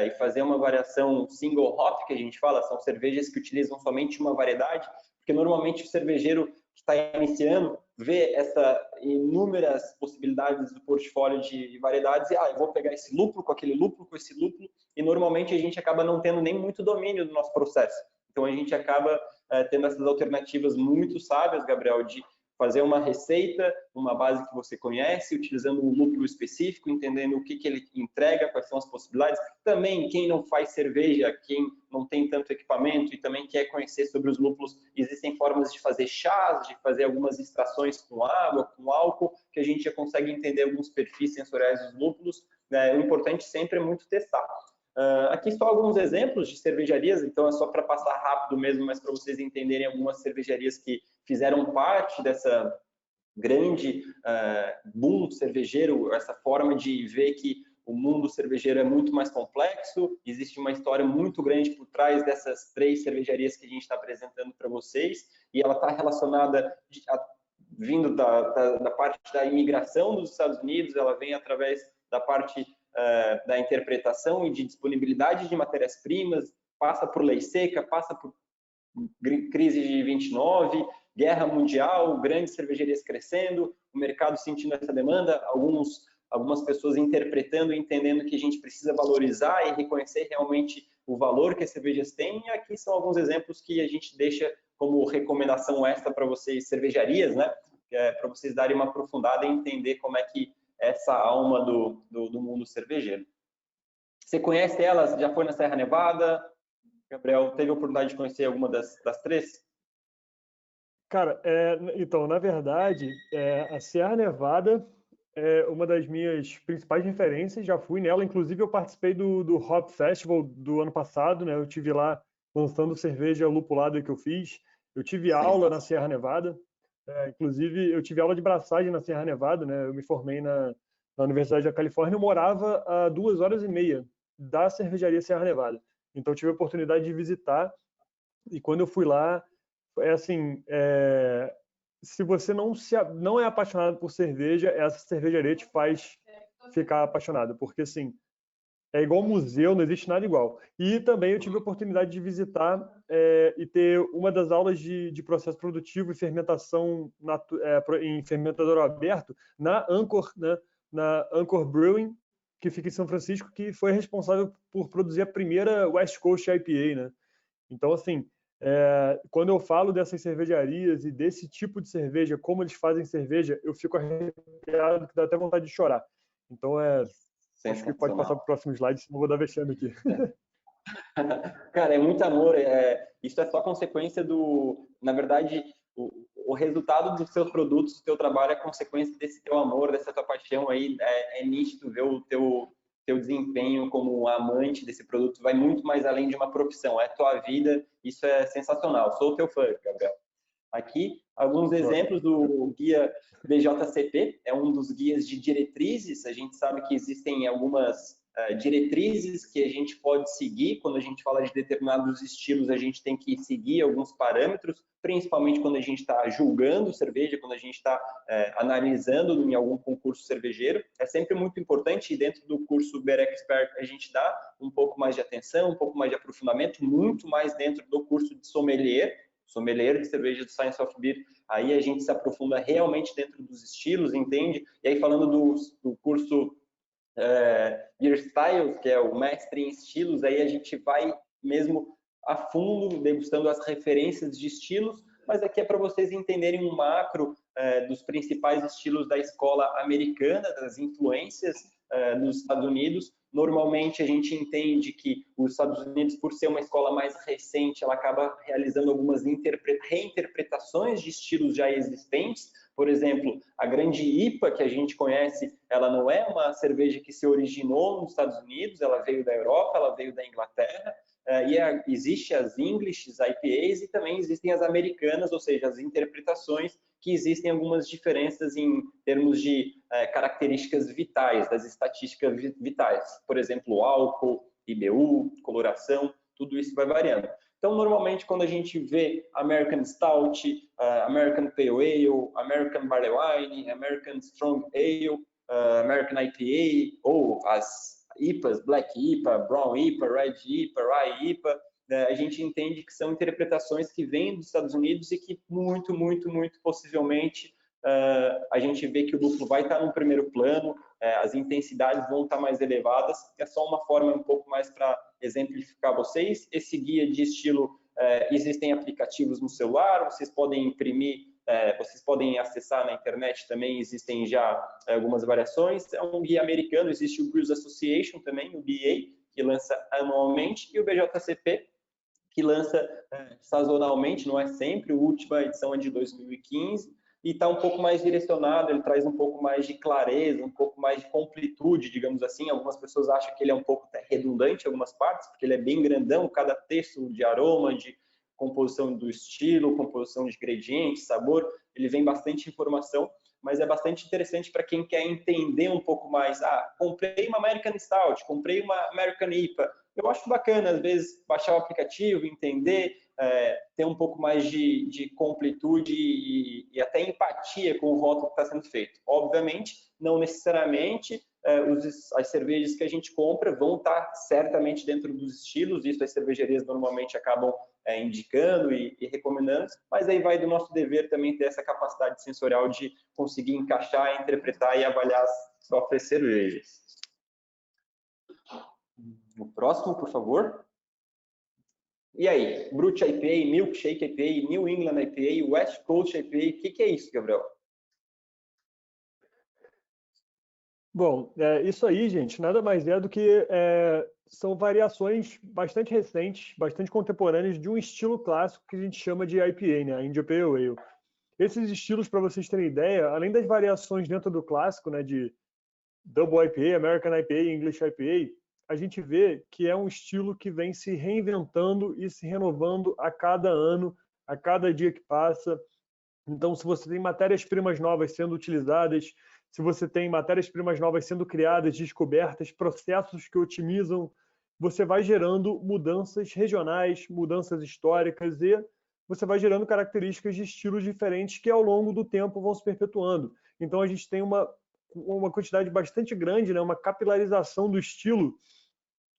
e fazer uma variação single hop, que a gente fala, são cervejas que utilizam somente uma variedade, porque normalmente o cervejeiro que está iniciando vê essas inúmeras possibilidades do portfólio de variedades e, eu vou pegar esse lúpulo com aquele lúpulo, com esse lúpulo, e normalmente a gente acaba não tendo nem muito domínio do nosso processo. Então, a gente acaba tendo essas alternativas muito sábias, Gabriel, de fazer uma receita, uma base que você conhece, utilizando um lúpulo específico, entendendo o que ele entrega, quais são as possibilidades. Também, quem não faz cerveja, quem não tem tanto equipamento e também quer conhecer sobre os lúpulos, existem formas de fazer chás, de fazer algumas extrações com água, com álcool, que a gente já consegue entender alguns perfis sensoriais dos lúpulos. O importante sempre é muito testar. Aqui só alguns exemplos de cervejarias, então é só para passar rápido mesmo, mas para vocês entenderem algumas cervejarias que fizeram parte dessa grande boom cervejeiro, essa forma de ver que o mundo cervejeiro é muito mais complexo, existe uma história muito grande por trás dessas 3 cervejarias que a gente está apresentando para vocês, e ela está relacionada, vindo da parte da imigração dos Estados Unidos, ela vem através da parte da interpretação e de disponibilidade de matérias-primas, passa por lei seca, passa por crise de 29, guerra mundial, grandes cervejarias crescendo, o mercado sentindo essa demanda, algumas pessoas interpretando e entendendo que a gente precisa valorizar e reconhecer realmente o valor que as cervejas têm, e aqui são alguns exemplos que a gente deixa como recomendação extra para vocês, cervejarias, né? Para vocês darem uma aprofundada e entender como é que essa alma do mundo cervejeiro. Você conhece elas? Já foi na Serra Nevada? Gabriel, teve a oportunidade de conhecer alguma das 3? Cara, então, na verdade, a Serra Nevada é uma das minhas principais referências, já fui nela, inclusive eu participei do Hop Festival do ano passado, né? Eu tive lá lançando cerveja lupulada que eu fiz, eu tive aula na Serra Nevada, inclusive eu tive aula de braçagem na Serra Nevada, né? Eu me formei na Universidade da Califórnia, eu morava a 2h30 da cervejaria Serra Nevada, então eu tive a oportunidade de visitar, e quando eu fui lá, se você não é apaixonado por cerveja, essa cervejaria te faz ficar apaixonado, porque assim, é igual museu, não existe nada igual. E também eu tive a oportunidade de visitar e ter uma das aulas de processo produtivo e fermentação em fermentador aberto na Anchor, né? Na Anchor Brewing, que fica em São Francisco, que foi responsável por produzir a primeira West Coast IPA, né? Então, assim, quando eu falo dessas cervejarias e desse tipo de cerveja, como eles fazem cerveja, eu fico arrepiado, que dá até vontade de chorar. Então, acho que pode passar para o próximo slide, senão eu vou dar vexame aqui. Cara, é muito amor. Isso é só consequência na verdade, o resultado dos seus produtos, do teu trabalho é consequência desse teu amor, dessa tua paixão aí. É nítido ver o teu desempenho como amante desse produto, vai muito mais além de uma profissão, é tua vida, isso é sensacional. Sou teu fã, Gabriel. Aqui, alguns exemplos do guia BJCP, é um dos guias de diretrizes. A gente sabe que existem algumas diretrizes que a gente pode seguir. Quando a gente fala de determinados estilos, a gente tem que seguir alguns parâmetros, principalmente quando a gente está julgando cerveja, quando a gente está analisando em algum concurso cervejeiro. É sempre muito importante, e dentro do curso Beer Expert a gente dá um pouco mais de atenção, um pouco mais de aprofundamento, muito mais dentro do curso de sommelier de cerveja do Science of Beer. Aí a gente se aprofunda realmente dentro dos estilos, entende? E aí, falando do curso Beer Styles, que é o mestre em estilos, aí a gente vai mesmo a fundo, degustando as referências de estilos, mas aqui é para vocês entenderem um macro dos principais estilos da escola americana, das influências nos Estados Unidos. Normalmente a gente entende que os Estados Unidos, por ser uma escola mais recente, ela acaba realizando algumas reinterpretações de estilos já existentes. Por exemplo, a grande IPA que a gente conhece, ela não é uma cerveja que se originou nos Estados Unidos, ela veio da Europa, ela veio da Inglaterra, existe as English IPAs e também existem as americanas, ou seja, as interpretações, que existem algumas diferenças em termos de características vitais, das estatísticas vitais. Por exemplo, álcool, IBU, coloração, tudo isso vai variando. Então, normalmente, quando a gente vê American Stout, American Pale Ale, American Barley Wine, American Strong Ale, American IPA, ou as IPAs, Black IPA, Brown IPA, Red IPA, Rye IPA, a gente entende que são interpretações que vêm dos Estados Unidos e que muito possivelmente a gente vê que o lúpulo vai estar no primeiro plano, as intensidades vão estar mais elevadas. É só uma forma um pouco mais para exemplificar vocês. Esse guia de estilo, existem aplicativos no celular, vocês podem imprimir, vocês podem acessar na internet também, existem já algumas variações. É um guia americano, existe o Brewers Association também, o BA, que lança anualmente, e o BJCP, que lança sazonalmente, não é sempre. A última edição é de 2015 e está um pouco mais direcionado, ele traz um pouco mais de clareza, um pouco mais de completude, digamos assim. Algumas pessoas acham que ele é um pouco redundante em algumas partes, porque ele é bem grandão, cada texto de aroma, de composição do estilo, composição de ingredientes, sabor, ele vem bastante informação, mas é bastante interessante para quem quer entender um pouco mais. Comprei uma American Stout, comprei uma American IPA. Eu acho bacana, às vezes, baixar o aplicativo, entender, ter um pouco mais de completude e até empatia com o rótulo que está sendo feito. Obviamente, não necessariamente as cervejas que a gente compra vão estar certamente dentro dos estilos, isso as cervejarias normalmente acabam indicando e recomendando, mas aí vai do nosso dever também ter essa capacidade sensorial de conseguir encaixar, interpretar e avaliar as próprias cervejas. O próximo, por favor. E aí, Brut IPA, Milkshake IPA, New England IPA, West Coast IPA, o que é isso, Gabriel? Bom, isso aí, gente, nada mais é do que são variações bastante recentes, bastante contemporâneas de um estilo clássico que a gente chama de IPA, né, a India Pale Ale. Esses estilos, para vocês terem ideia, além das variações dentro do clássico, né, de Double IPA, American IPA e English IPA, a gente vê que é um estilo que vem se reinventando e se renovando a cada ano, a cada dia que passa. Então, se você tem matérias-primas novas sendo utilizadas, se você tem matérias-primas novas sendo criadas, descobertas, processos que otimizam, você vai gerando mudanças regionais, mudanças históricas e você vai gerando características de estilos diferentes que ao longo do tempo vão se perpetuando. Então, a gente tem uma quantidade bastante grande, né, uma capilarização do estilo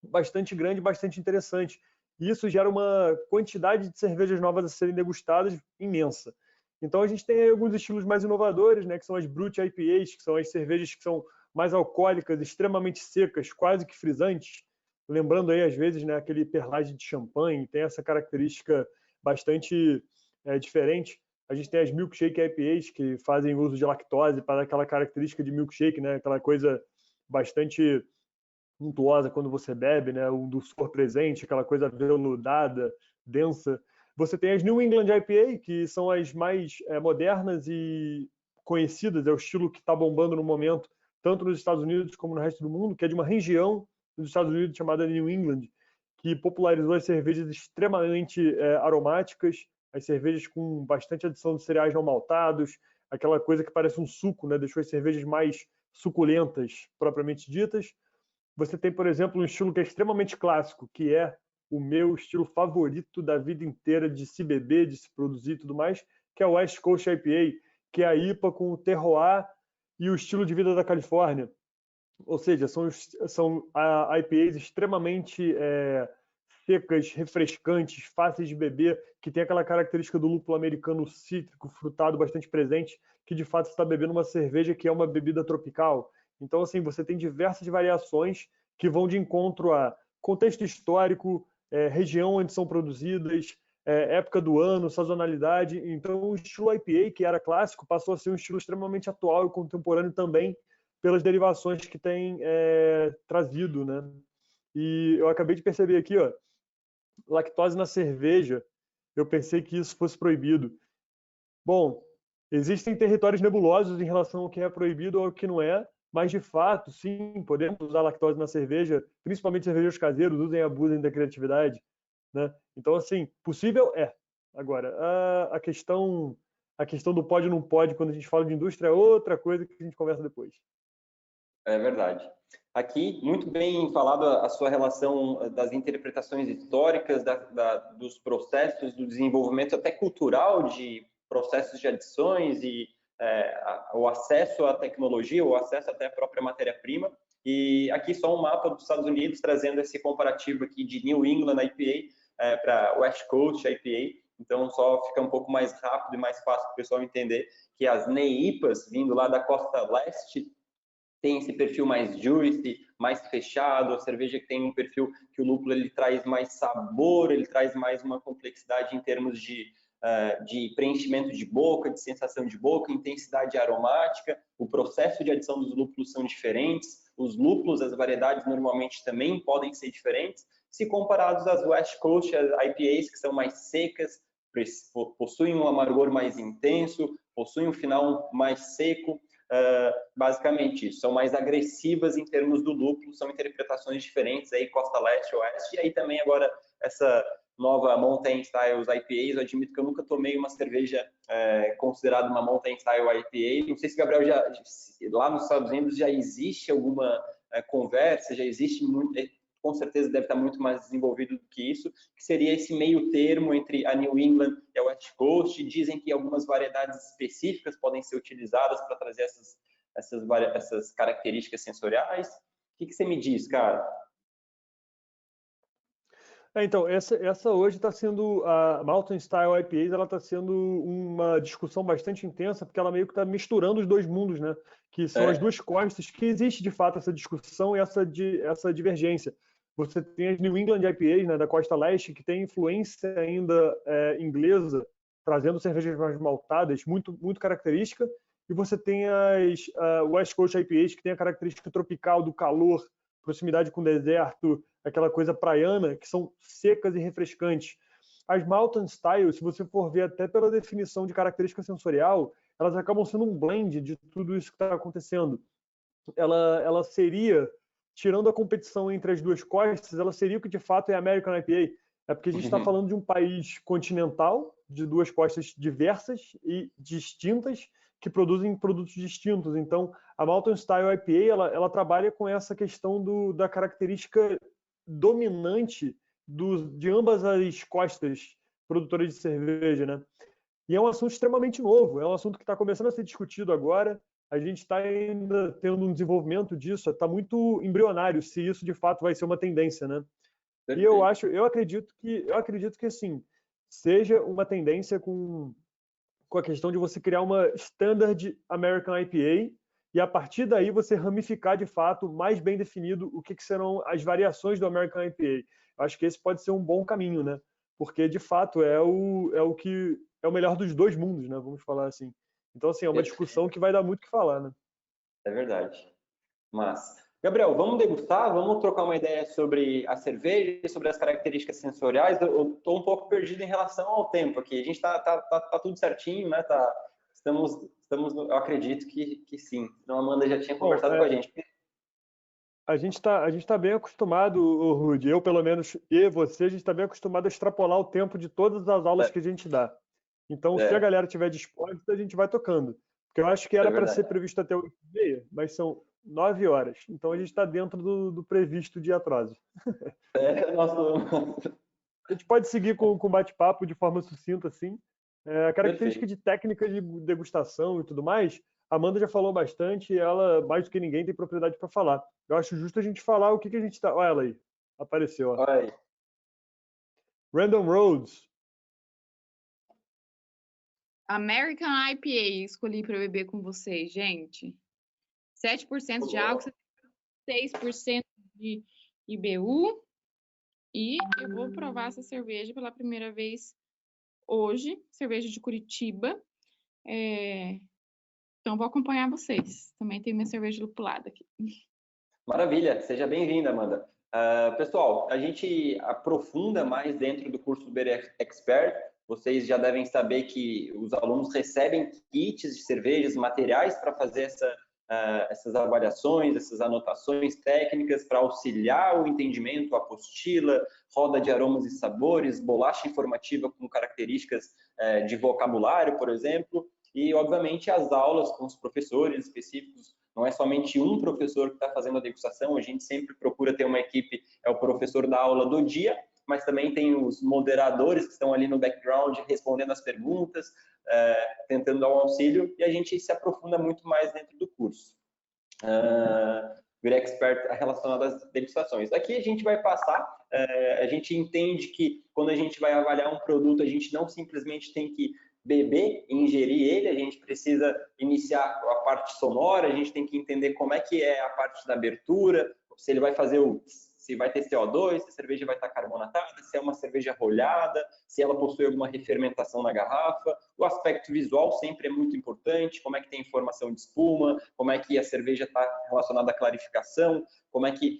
bastante grande, bastante interessante. E isso gera uma quantidade de cervejas novas a serem degustadas imensa. Então a gente tem alguns estilos mais inovadores, né, que são as Brut IPAs, que são as cervejas que são mais alcoólicas, extremamente secas, quase que frisantes, lembrando aí às vezes, né, aquele perlage de champanhe, tem essa característica bastante diferente. A gente tem as milkshake IPAs que fazem uso de lactose para aquela característica de milkshake, né, aquela coisa bastante untuosa quando você bebe, né, um doçor presente, aquela coisa veludada, densa. Você tem as New England IPA, que são as mais modernas e conhecidas, é o estilo que está bombando no momento, tanto nos Estados Unidos como no resto do mundo, que é de uma região dos Estados Unidos chamada New England, que popularizou as cervejas extremamente aromáticas, as cervejas com bastante adição de cereais não maltados, aquela coisa que parece um suco, né? Deixou as cervejas mais suculentas, propriamente ditas. Você tem, por exemplo, um estilo que é extremamente clássico, que é o meu estilo favorito da vida inteira de se beber, de se produzir e tudo mais, que é o West Coast IPA, que é a IPA com o terroir e o estilo de vida da Califórnia. Ou seja, são IPAs extremamente secas, refrescantes, fáceis de beber, que tem aquela característica do lúpulo americano cítrico, frutado, bastante presente, que de fato está bebendo uma cerveja que é uma bebida tropical. Então, assim, você tem diversas variações que vão de encontro a contexto histórico, região onde são produzidas, época do ano, sazonalidade. Então, o estilo IPA, que era clássico, passou a ser um estilo extremamente atual e contemporâneo também, pelas derivações que tem trazido, né? E eu acabei de perceber aqui, ó, lactose na cerveja, eu pensei que isso fosse proibido. Bom, existem territórios nebulosos em relação ao que é proibido ou ao que não é, mas de fato, sim, podemos usar lactose na cerveja, principalmente cervejeiros caseiros, usem e abusem da criatividade, né? Então, assim, possível é. Agora, a questão do pode ou não pode, quando a gente fala de indústria, é outra coisa que a gente conversa depois. É verdade. Aqui, muito bem falado a sua relação das interpretações históricas, dos processos, do desenvolvimento até cultural de processos de adições e o acesso à tecnologia, o acesso até à própria matéria-prima. E aqui só um mapa dos Estados Unidos, trazendo esse comparativo aqui de New England IPA para West Coast IPA. Então, só fica um pouco mais rápido e mais fácil para o pessoal entender que as NEIPAs, vindo lá da costa leste, tem esse perfil mais juicy, mais fechado, a cerveja que tem um perfil que o lúpulo ele traz mais sabor, ele traz mais uma complexidade em termos de preenchimento de boca, de sensação de boca, intensidade aromática, o processo de adição dos lúpulos são diferentes, os lúpulos, as variedades normalmente também podem ser diferentes, se comparados às West Coast IPAs, que são mais secas, possuem um amargor mais intenso, possuem um final mais seco, basicamente isso, são mais agressivas em termos do lúpulo, são interpretações diferentes aí, costa leste, oeste, e aí também agora essa nova Mountain Styles IPAs, eu admito que eu nunca tomei uma cerveja considerada uma Mountain Style IPA, não sei se, Gabriel, lá nos Estados Unidos já existe alguma conversa, já existe muito, com certeza deve estar muito mais desenvolvido do que isso, que seria esse meio termo entre a New England e a West Coast. Dizem que algumas variedades específicas podem ser utilizadas para trazer essas características sensoriais. O que você me diz, cara? Então, essa hoje está sendo, a Mountain Style IPAs, ela está sendo uma discussão bastante intensa, porque ela meio que está misturando os dois mundos, né? Que são as duas costas, que existe de fato essa discussão e essa divergência. Você tem as New England IPAs, né, da costa leste, que tem influência ainda inglesa, trazendo cervejas mais maltadas, muito, muito característica, e você tem as West Coast IPAs, que tem a característica tropical do calor, proximidade com o deserto, aquela coisa praiana, que são secas e refrescantes. As Mountain Style, se você for ver até pela definição de característica sensorial, elas acabam sendo um blend de tudo isso que está acontecendo. Ela seria, tirando a competição entre as duas costas, ela seria o que de fato é a American IPA. É porque a gente está falando de um país continental, de duas costas diversas e distintas, que produzem produtos distintos. Então, a Mountain Style IPA, ela trabalha com essa questão da característica dominante de ambas as costas produtoras de cerveja, né? E é um assunto extremamente novo, é um assunto que está começando a ser discutido agora, a gente está ainda tendo um desenvolvimento disso, está muito embrionário se isso de fato vai ser uma tendência, né? Perfeito. E eu acredito que assim, seja uma tendência com a questão de você criar uma Standard American IPA e a partir daí você ramificar de fato mais bem definido o que serão as variações do American IPA. Eu acho que esse pode ser um bom caminho, né? Porque de fato é o que é o melhor dos dois mundos, né? Vamos falar assim. Então, assim, é uma discussão que vai dar muito o que falar, né? É verdade. Mas, Gabriel, vamos degustar? Vamos trocar uma ideia sobre a cerveja, sobre as características sensoriais? Eu estou um pouco perdido em relação ao tempo aqui. A gente tá tudo certinho, né? Estamos, eu acredito que sim. Senão a Amanda já tinha conversado com a gente. A gente tá bem acostumado, Rudy, eu pelo menos, e você, a gente está bem acostumado a extrapolar o tempo de todas as aulas que a gente dá. Então, se a galera estiver disposta, a gente vai tocando. Porque eu acho que era para ser previsto até 8h30, mas são 9 horas. Então, a gente está dentro do previsto de atraso. A gente pode seguir com o bate-papo de forma sucinta, assim. A característica de técnica de degustação e tudo mais, a Amanda já falou bastante, ela, mais do que ninguém, tem propriedade para falar. Eu acho justo a gente falar o que a gente está... Olha ela aí, apareceu. Ó. Olha aí. Random Roads. American IPA, escolhi para beber com vocês, gente. 7% de álcool, 6% de IBU. E eu vou provar essa cerveja pela primeira vez hoje, cerveja de Curitiba. Então, vou acompanhar vocês. Também tem minha cerveja lupulada aqui. Maravilha, seja bem-vinda, Amanda. Pessoal, a gente aprofunda mais dentro do curso do Beer Expert. Vocês já devem saber que os alunos recebem kits de cervejas, materiais para fazer essas avaliações, essas anotações técnicas para auxiliar o entendimento, apostila, roda de aromas e sabores, bolacha informativa com características de vocabulário, por exemplo, e, obviamente, as aulas com os professores específicos. Não é somente um professor que está fazendo a degustação, a gente sempre procura ter uma equipe, é o professor da aula do dia, mas também tem os moderadores que estão ali no background respondendo as perguntas, tentando dar um auxílio, e a gente se aprofunda muito mais dentro do curso. Beer Expert relacionado às degustações. Aqui a gente vai passar, a gente entende que quando a gente vai avaliar um produto, a gente não simplesmente tem que beber e ingerir ele, a gente precisa iniciar a parte sonora, a gente tem que entender como é que é a parte da abertura, se ele vai fazer se vai ter CO2, se a cerveja vai estar carbonatada, se é uma cerveja rolhada, se ela possui alguma refermentação na garrafa. O aspecto visual sempre é muito importante, como é que tem informação de espuma, como é que a cerveja está relacionada à clarificação, como é que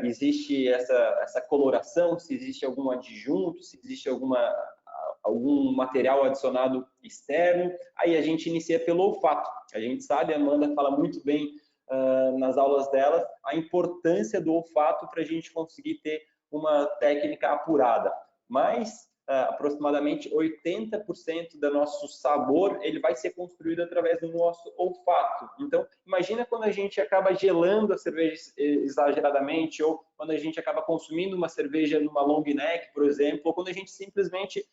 existe essa coloração, se existe algum adjunto, se existe algum material adicionado externo. Aí a gente inicia pelo olfato. A gente sabe, a Amanda fala muito bem nas aulas dela, a importância do olfato para a gente conseguir ter uma técnica apurada. Mas aproximadamente 80% do nosso sabor ele vai ser construído através do nosso olfato. Então, imagina quando a gente acaba gelando a cerveja exageradamente, ou quando a gente acaba consumindo uma cerveja numa long neck, por exemplo, ou quando a gente simplesmente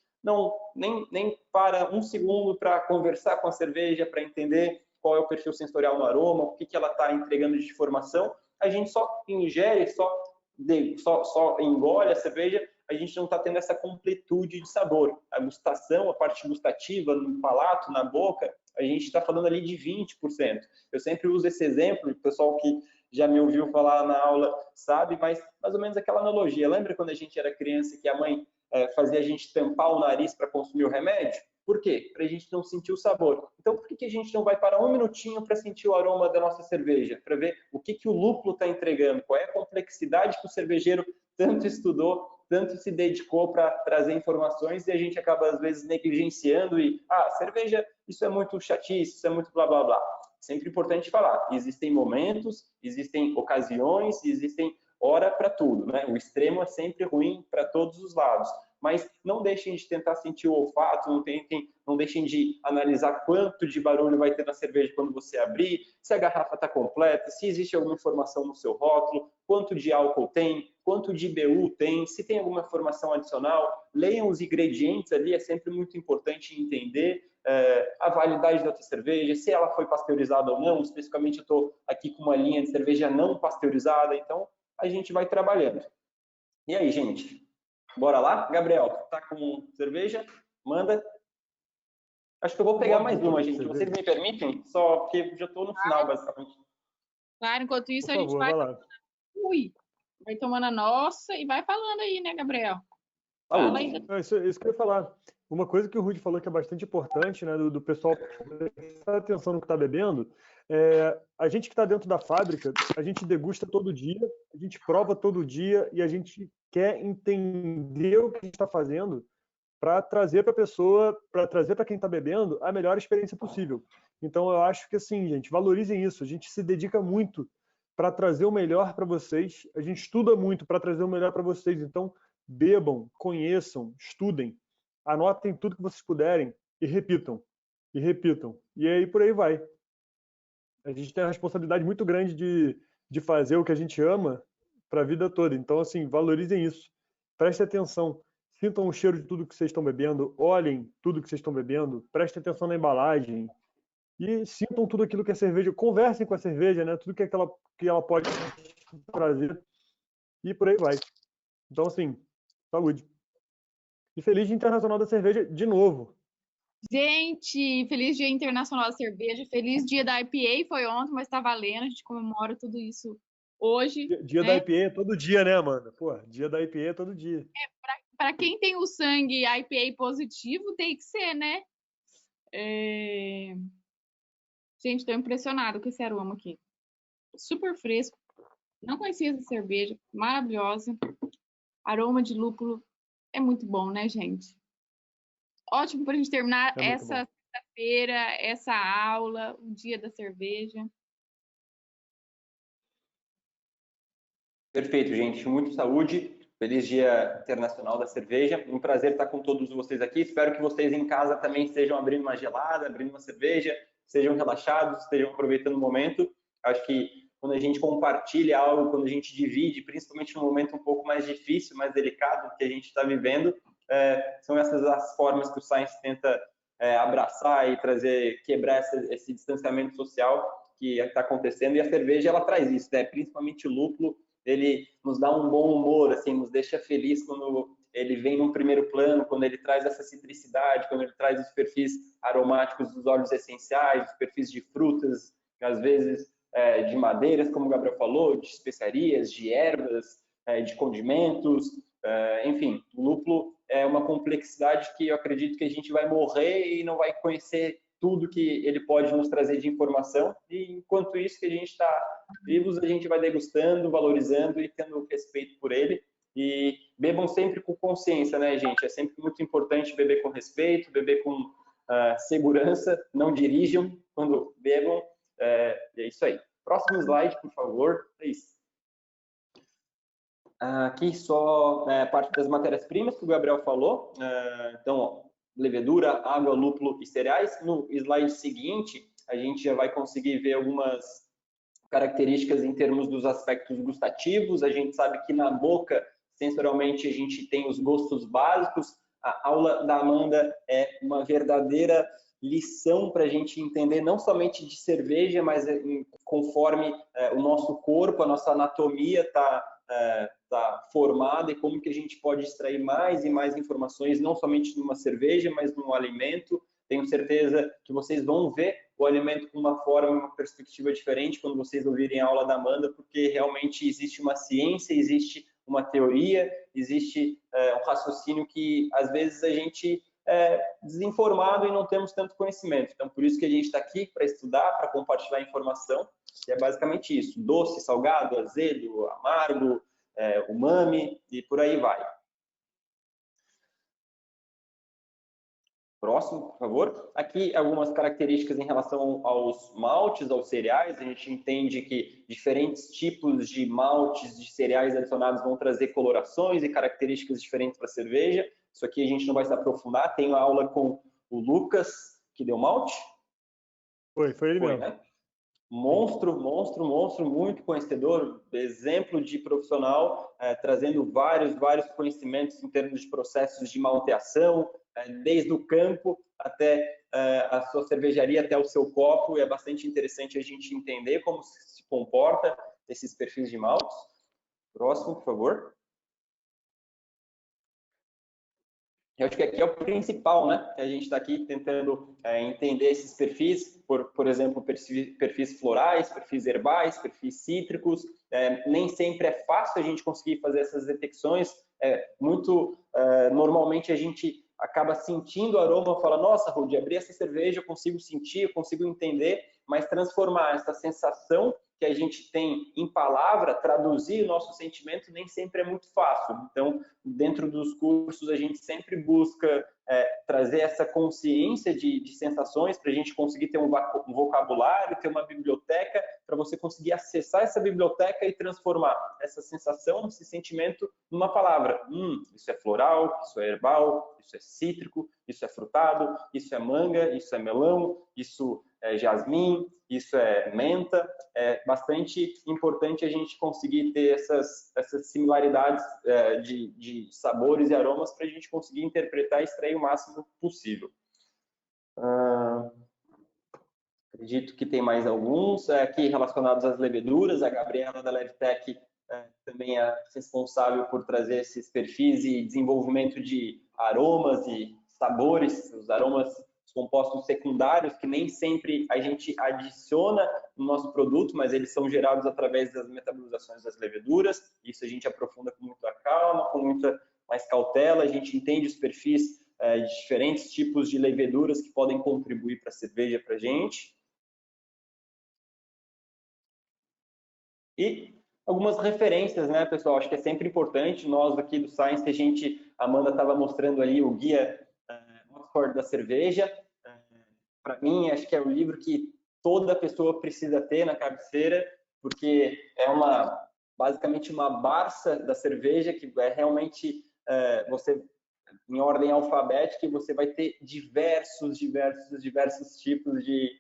nem para um segundo para conversar com a cerveja, para entender qual é o perfil sensorial no aroma, o que ela está entregando de informação, a gente só ingere, só engole a cerveja, a gente não está tendo essa completude de sabor. A gustação, a parte gustativa no palato, na boca, a gente está falando ali de 20%. Eu sempre uso esse exemplo, o pessoal que já me ouviu falar na aula sabe, mas mais ou menos aquela analogia. Lembra quando a gente era criança que a mãe fazia a gente tampar o nariz para consumir o remédio? Por quê? Para a gente não sentir o sabor. Então, por que a gente não vai parar um minutinho para sentir o aroma da nossa cerveja? Para ver o que o lúpulo está entregando, qual é a complexidade que o cervejeiro tanto estudou, tanto se dedicou para trazer informações, e a gente acaba, às vezes, negligenciando e, cerveja, isso é muito chatice, isso é muito blá, blá, blá. Sempre importante falar, existem momentos, existem ocasiões, existem hora para tudo, né? O extremo é sempre ruim para todos os lados. Mas não deixem de tentar sentir o olfato, não deixem de analisar quanto de barulho vai ter na cerveja quando você abrir, se a garrafa está completa, se existe alguma informação no seu rótulo, quanto de álcool tem, quanto de IBU tem, se tem alguma informação adicional. Leiam os ingredientes ali, é sempre muito importante entender a validade da tua cerveja, se ela foi pasteurizada ou não. Especificamente eu estou aqui com uma linha de cerveja não pasteurizada, então a gente vai trabalhando. E aí, gente? Bora lá? Gabriel, tá com cerveja? Manda. Acho que eu vou pegar mais uma, gente. Vocês me permitem? Só porque já estou no final, basicamente. Claro, enquanto isso Por a gente favor, vai lá. vai tomando a nossa e vai falando aí, né, Gabriel? Saúde. Fala aí. Isso que eu ia falar. Uma coisa que o Rudy falou que é bastante importante, né, do pessoal prestar atenção no que está bebendo, a gente que está dentro da fábrica, a gente degusta todo dia, a gente prova todo dia e a gente quer entender o que a gente está fazendo para trazer para a pessoa, para trazer para quem está bebendo a melhor experiência possível. Então, eu acho que, assim, gente, valorizem isso. A gente se dedica muito para trazer o melhor para vocês, a gente estuda muito para trazer o melhor para vocês. Então, bebam, conheçam, estudem, anotem tudo que vocês puderem e repitam. E repitam. E aí, por aí vai. A gente tem a responsabilidade muito grande de fazer o que a gente ama para a vida toda. Então, assim, valorizem isso. Prestem atenção. Sintam o cheiro de tudo que vocês estão bebendo. Olhem tudo que vocês estão bebendo. Prestem atenção na embalagem. E sintam tudo aquilo que é cerveja. Conversem com a cerveja, né? Tudo que ela pode trazer. E por aí vai. Então, assim, saúde. E feliz Dia Internacional da Cerveja de novo. Gente, feliz Dia Internacional da Cerveja, feliz Dia da IPA, foi ontem, mas tá valendo, a gente comemora tudo isso hoje. Dia da IPA é todo dia, né, Amanda? Pô, dia da IPA é todo dia. Para quem tem o sangue IPA positivo, tem que ser, né? Gente, tô impressionado com esse aroma aqui. Super fresco. Não conhecia essa cerveja, maravilhosa. Aroma de lúpulo é muito bom, né, gente? Ótimo para a gente terminar essa sexta-feira, essa aula, o dia da cerveja. Perfeito, gente. Muito saúde. Feliz Dia Internacional da Cerveja. Um prazer estar com todos vocês aqui. Espero que vocês em casa também estejam abrindo uma gelada, abrindo uma cerveja, sejam relaxados, estejam aproveitando o momento. Acho que quando a gente compartilha algo, quando a gente divide, principalmente num momento um pouco mais difícil, mais delicado que a gente está vivendo, são essas as formas que o Science tenta abraçar e trazer, quebrar esse distanciamento social que está acontecendo. E a cerveja, ela traz isso, né? Principalmente o lúpulo. Ele nos dá um bom humor, assim, nos deixa feliz quando ele vem num primeiro plano, quando ele traz essa citricidade, quando ele traz os perfis aromáticos dos óleos essenciais, os perfis de frutas, às vezes de madeiras, como o Gabriel falou, de especiarias, de ervas, de condimentos, enfim, o lúpulo é uma complexidade que eu acredito que a gente vai morrer e não vai conhecer tudo que ele pode nos trazer de informação, e enquanto isso que a gente está vivos, a gente vai degustando, valorizando e tendo respeito por ele. E bebam sempre com consciência, né, gente? É sempre muito importante beber com respeito, beber com segurança, não dirijam quando bebam. É isso aí. Próximo slide, por favor. É isso. Aqui só parte das matérias-primas que o Gabriel falou. Então, ó, levedura, água, lúpulo e cereais. No slide seguinte, a gente já vai conseguir ver algumas características em termos dos aspectos gustativos. A gente sabe que na boca, sensorialmente, a gente tem os gostos básicos. A aula da Amanda é uma verdadeira lição para a gente entender não somente de cerveja, mas conforme o nosso corpo, a nossa anatomia está formada e como que a gente pode extrair mais e mais informações, não somente numa cerveja, mas num alimento. Tenho certeza que vocês vão ver o alimento com uma forma, uma perspectiva diferente quando vocês ouvirem a aula da Amanda, porque realmente existe uma ciência, existe uma teoria, existe um raciocínio que às vezes a gente desinformado e não temos tanto conhecimento. Então, por isso que a gente está aqui para estudar, para compartilhar informação, que é basicamente isso: doce, salgado, azedo, amargo, umami e por aí vai. Próximo, por favor. Aqui algumas características em relação aos maltes, aos cereais. A gente entende que diferentes tipos de maltes, de cereais adicionados vão trazer colorações e características diferentes para a cerveja. Isso aqui a gente não vai se aprofundar. Tem uma aula com o Lucas, que deu malte. Foi ele mesmo. Né? Monstro, muito conhecedor, exemplo de profissional, trazendo vários conhecimentos em termos de processos de malteação, desde o campo até a sua cervejaria, até o seu copo. E é bastante interessante a gente entender como se comporta esses perfis de maltes. Próximo, por favor. Eu acho que aqui é o principal, né? Que a gente está aqui tentando entender esses perfis, por exemplo, perfis florais, perfis herbais, perfis cítricos. Nem sempre é fácil a gente conseguir fazer essas detecções. Normalmente a gente acaba sentindo o aroma, fala, nossa, Rudy, abri essa cerveja, eu consigo sentir, eu consigo entender, mas transformar essa sensação que a gente tem em palavra, traduzir o nosso sentimento nem sempre é muito fácil. Então, dentro dos cursos, a gente sempre busca trazer essa consciência de sensações para a gente conseguir ter um vocabulário, ter uma biblioteca, para você conseguir acessar essa biblioteca e transformar essa sensação, esse sentimento, numa palavra. Isso é floral, isso é herbal, isso é cítrico, isso é frutado, isso é manga, isso é melão, isso é jasmim, isso é menta. É bastante importante a gente conseguir ter essas similaridades de sabores e aromas para a gente conseguir interpretar e extrair o máximo possível. Acredito que tem mais alguns aqui relacionados às leveduras. A Gabriela da Levtech também é responsável por trazer esses perfis e desenvolvimento de aromas e sabores, os aromas, os compostos secundários, que nem sempre a gente adiciona no nosso produto, mas eles são gerados através das metabolizações das leveduras. Isso a gente aprofunda com muita calma, com muita mais cautela. A gente entende os perfis de diferentes tipos de leveduras que podem contribuir para a cerveja para a gente. E algumas referências, né, pessoal? Acho que é sempre importante. Nós aqui do Science, a Amanda estava mostrando ali o guia Oxford da cerveja. Para mim, acho que é o livro que toda pessoa precisa ter na cabeceira, porque é basicamente uma Barça da cerveja, que é realmente você, em ordem alfabética, e você vai ter diversos tipos de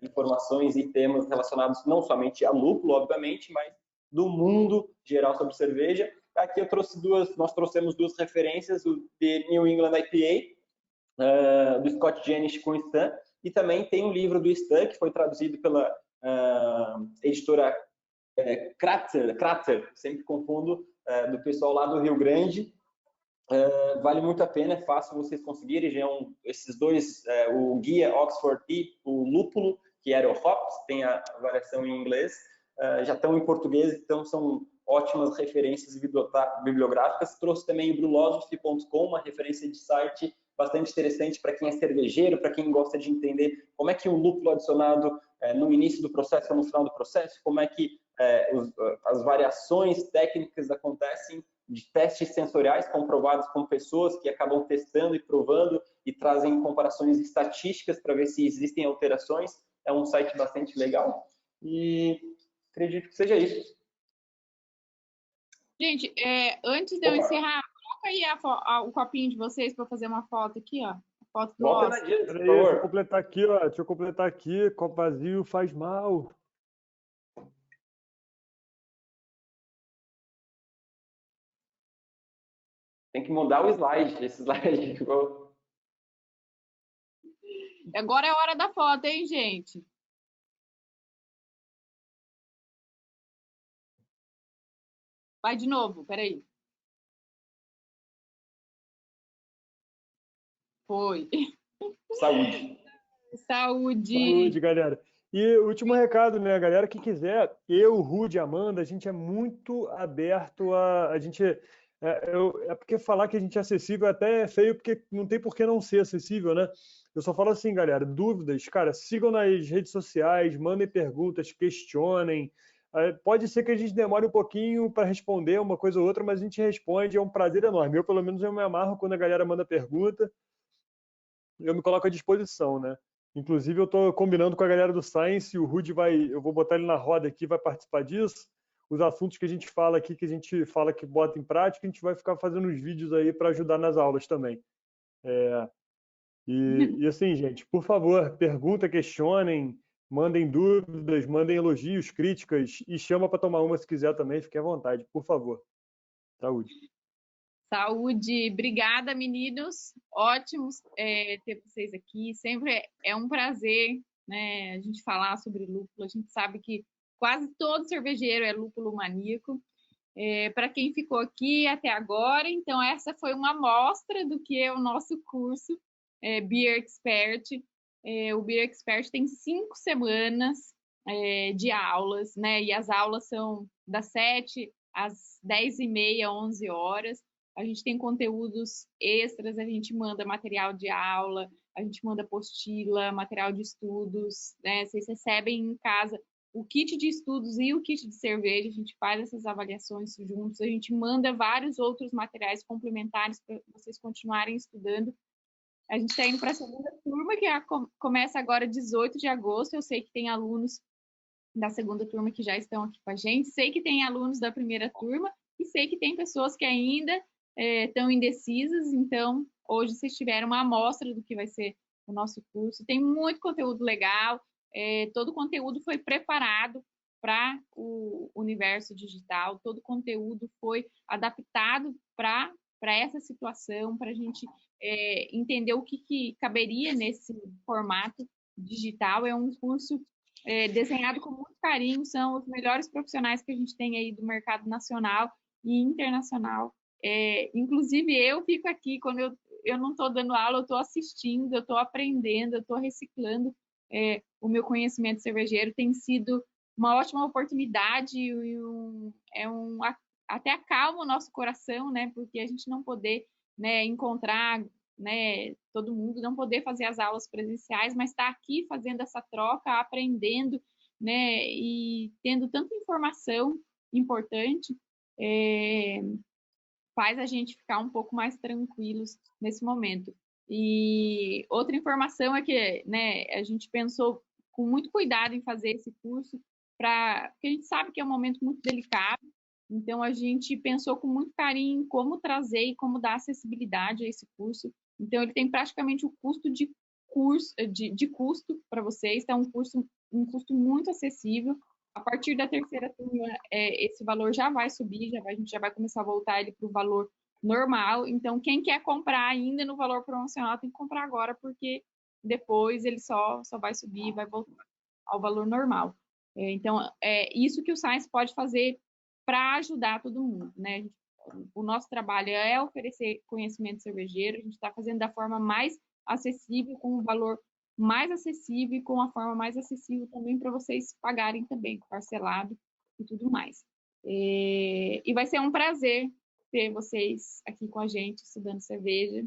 informações e temas relacionados não somente a lúpulo, obviamente, mas do mundo geral sobre cerveja. Aqui nós trouxemos duas referências, o The New England IPA, do Scott Jenish com o Stan, e também tem um livro do Stan, que foi traduzido pela editora Kratzer, sempre confundo, do pessoal lá do Rio Grande. Vale muito a pena, é fácil vocês conseguirem. Esses dois, o guia Oxford e o lúpulo, que era o Hops, tem a variação em inglês, já estão em português, então são ótimas referências bibliográficas. Trouxe também o brewlosophy.com, uma referência de site bastante interessante para quem é cervejeiro, para quem gosta de entender como é que o lúpulo adicionado no início do processo ou no final do processo, como é que as variações técnicas acontecem, de testes sensoriais comprovados com pessoas que acabam testando e provando e trazem comparações estatísticas para ver se existem alterações. É um site bastante legal e acredito que seja isso. Gente, antes de eu encerrar, coloca aí o copinho de vocês para fazer uma foto aqui, ó. Foto do Oscar. Deixa eu completar aqui, ó. Deixa eu completar aqui. Copo vazio faz mal. Tem que mudar o slide. Esse slide ficou... Agora é a hora da foto, hein, gente? Vai de novo, peraí. Foi. Saúde. Saúde, galera. E último recado, né, galera que quiser, eu, Rudy, Amanda, a gente é muito aberto a gente... porque falar que a gente é acessível até é feio, porque não tem por que não ser acessível, né? Eu só falo assim, galera, dúvidas, cara, sigam nas redes sociais, mandem perguntas, questionem. Pode ser que a gente demore um pouquinho para responder uma coisa ou outra, mas a gente responde, é um prazer enorme. Eu, pelo menos, eu me amarro quando a galera manda pergunta, eu me coloco à disposição, né? Inclusive, eu estou combinando com a galera do Science, o Rudy eu vou botar ele na roda aqui, vai participar disso. Os assuntos que a gente fala aqui, que a gente fala que bota em prática, a gente vai ficar fazendo uns vídeos aí para ajudar nas aulas também. E assim, gente, por favor, pergunta, questionem, mandem dúvidas, mandem elogios, críticas e chama para tomar uma se quiser também, fique à vontade, por favor. Saúde. Saúde. Obrigada, meninos. Ótimos ter vocês aqui. Sempre é um prazer, né, a gente falar sobre lúpulo. A gente sabe que quase todo cervejeiro é lúpulo maníaco. Para quem ficou aqui até agora, então essa foi uma amostra do que é o nosso curso Beer Expert. O Beer Expert tem 5 semanas de aulas, né? E as aulas são das 7 às 10h30, 11 horas. A gente tem conteúdos extras, a gente manda material de aula, a gente manda apostila, material de estudos, né? Vocês recebem em casa o kit de estudos e o kit de cerveja, a gente faz essas avaliações juntos, a gente manda vários outros materiais complementares para vocês continuarem estudando. A gente está indo para a segunda turma, que começa agora 18 de agosto. Eu sei que tem alunos da segunda turma que já estão aqui com a gente, sei que tem alunos da primeira turma e sei que tem pessoas que ainda estão indecisas, então hoje vocês tiveram uma amostra do que vai ser o nosso curso. Tem muito conteúdo legal, todo o conteúdo foi preparado para o universo digital, todo o conteúdo foi adaptado para essa situação, para a gente entender o que caberia nesse formato digital. É um curso desenhado com muito carinho, são os melhores profissionais que a gente tem aí do mercado nacional e internacional. Inclusive, eu fico aqui, quando eu não estou dando aula, eu estou assistindo, eu estou aprendendo, eu estou reciclando o meu conhecimento cervejeiro. Tem sido uma ótima oportunidade e até acalma o nosso coração, né? Porque a gente não poder, né, encontrar, né, todo mundo, não poder fazer as aulas presenciais, mas estar aqui fazendo essa troca, aprendendo, né, e tendo tanta informação importante, faz a gente ficar um pouco mais tranquilos nesse momento. E outra informação é que, né, a gente pensou com muito cuidado em fazer esse curso, porque a gente sabe que é um momento muito delicado, então a gente pensou com muito carinho em como trazer e como dar acessibilidade a esse curso. Então ele tem praticamente o custo de custo para vocês, então um custo muito acessível. A partir da terceira turma, esse valor já vai subir, a gente já vai começar a voltar ele para o valor normal. Então, quem quer comprar ainda no valor promocional tem que comprar agora, porque depois ele só vai subir e vai voltar ao valor normal. Então, é isso que o Science pode fazer para ajudar todo mundo, né? O nosso trabalho é oferecer conhecimento cervejeiro, a gente está fazendo da forma mais acessível, com o valor mais acessível e com a forma mais acessível também para vocês pagarem também, parcelado e tudo mais. E vai ser um prazer ter vocês aqui com a gente, estudando cerveja.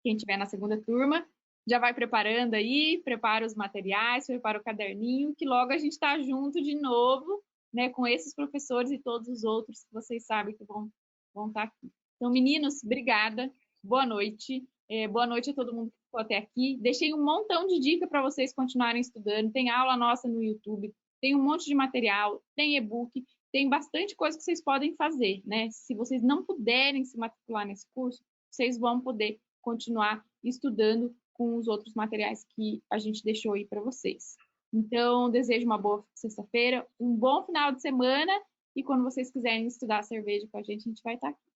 Quem estiver na segunda turma, já vai preparando aí, prepara os materiais, prepara o caderninho, que logo a gente está junto de novo, né, com esses professores e todos os outros que vocês sabem que vão estar aqui. Então, meninos, obrigada, boa noite. Boa noite a todo mundo que ficou até aqui. Deixei um montão de dica para vocês continuarem estudando. Tem aula nossa no YouTube, tem um monte de material, tem e-book, tem bastante coisa que vocês podem fazer, né? Se vocês não puderem se matricular nesse curso, vocês vão poder continuar estudando com os outros materiais que a gente deixou aí para vocês. Então, desejo uma boa sexta-feira, um bom final de semana e quando vocês quiserem estudar cerveja com a gente vai estar aqui.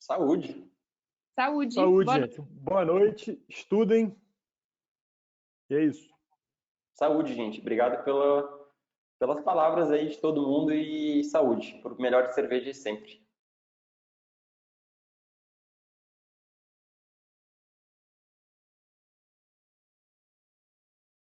Saúde! Saúde, gente. Boa noite, estudem. E é isso. Saúde, gente. Obrigado pelas palavras aí de todo mundo e saúde, por melhor cerveja sempre.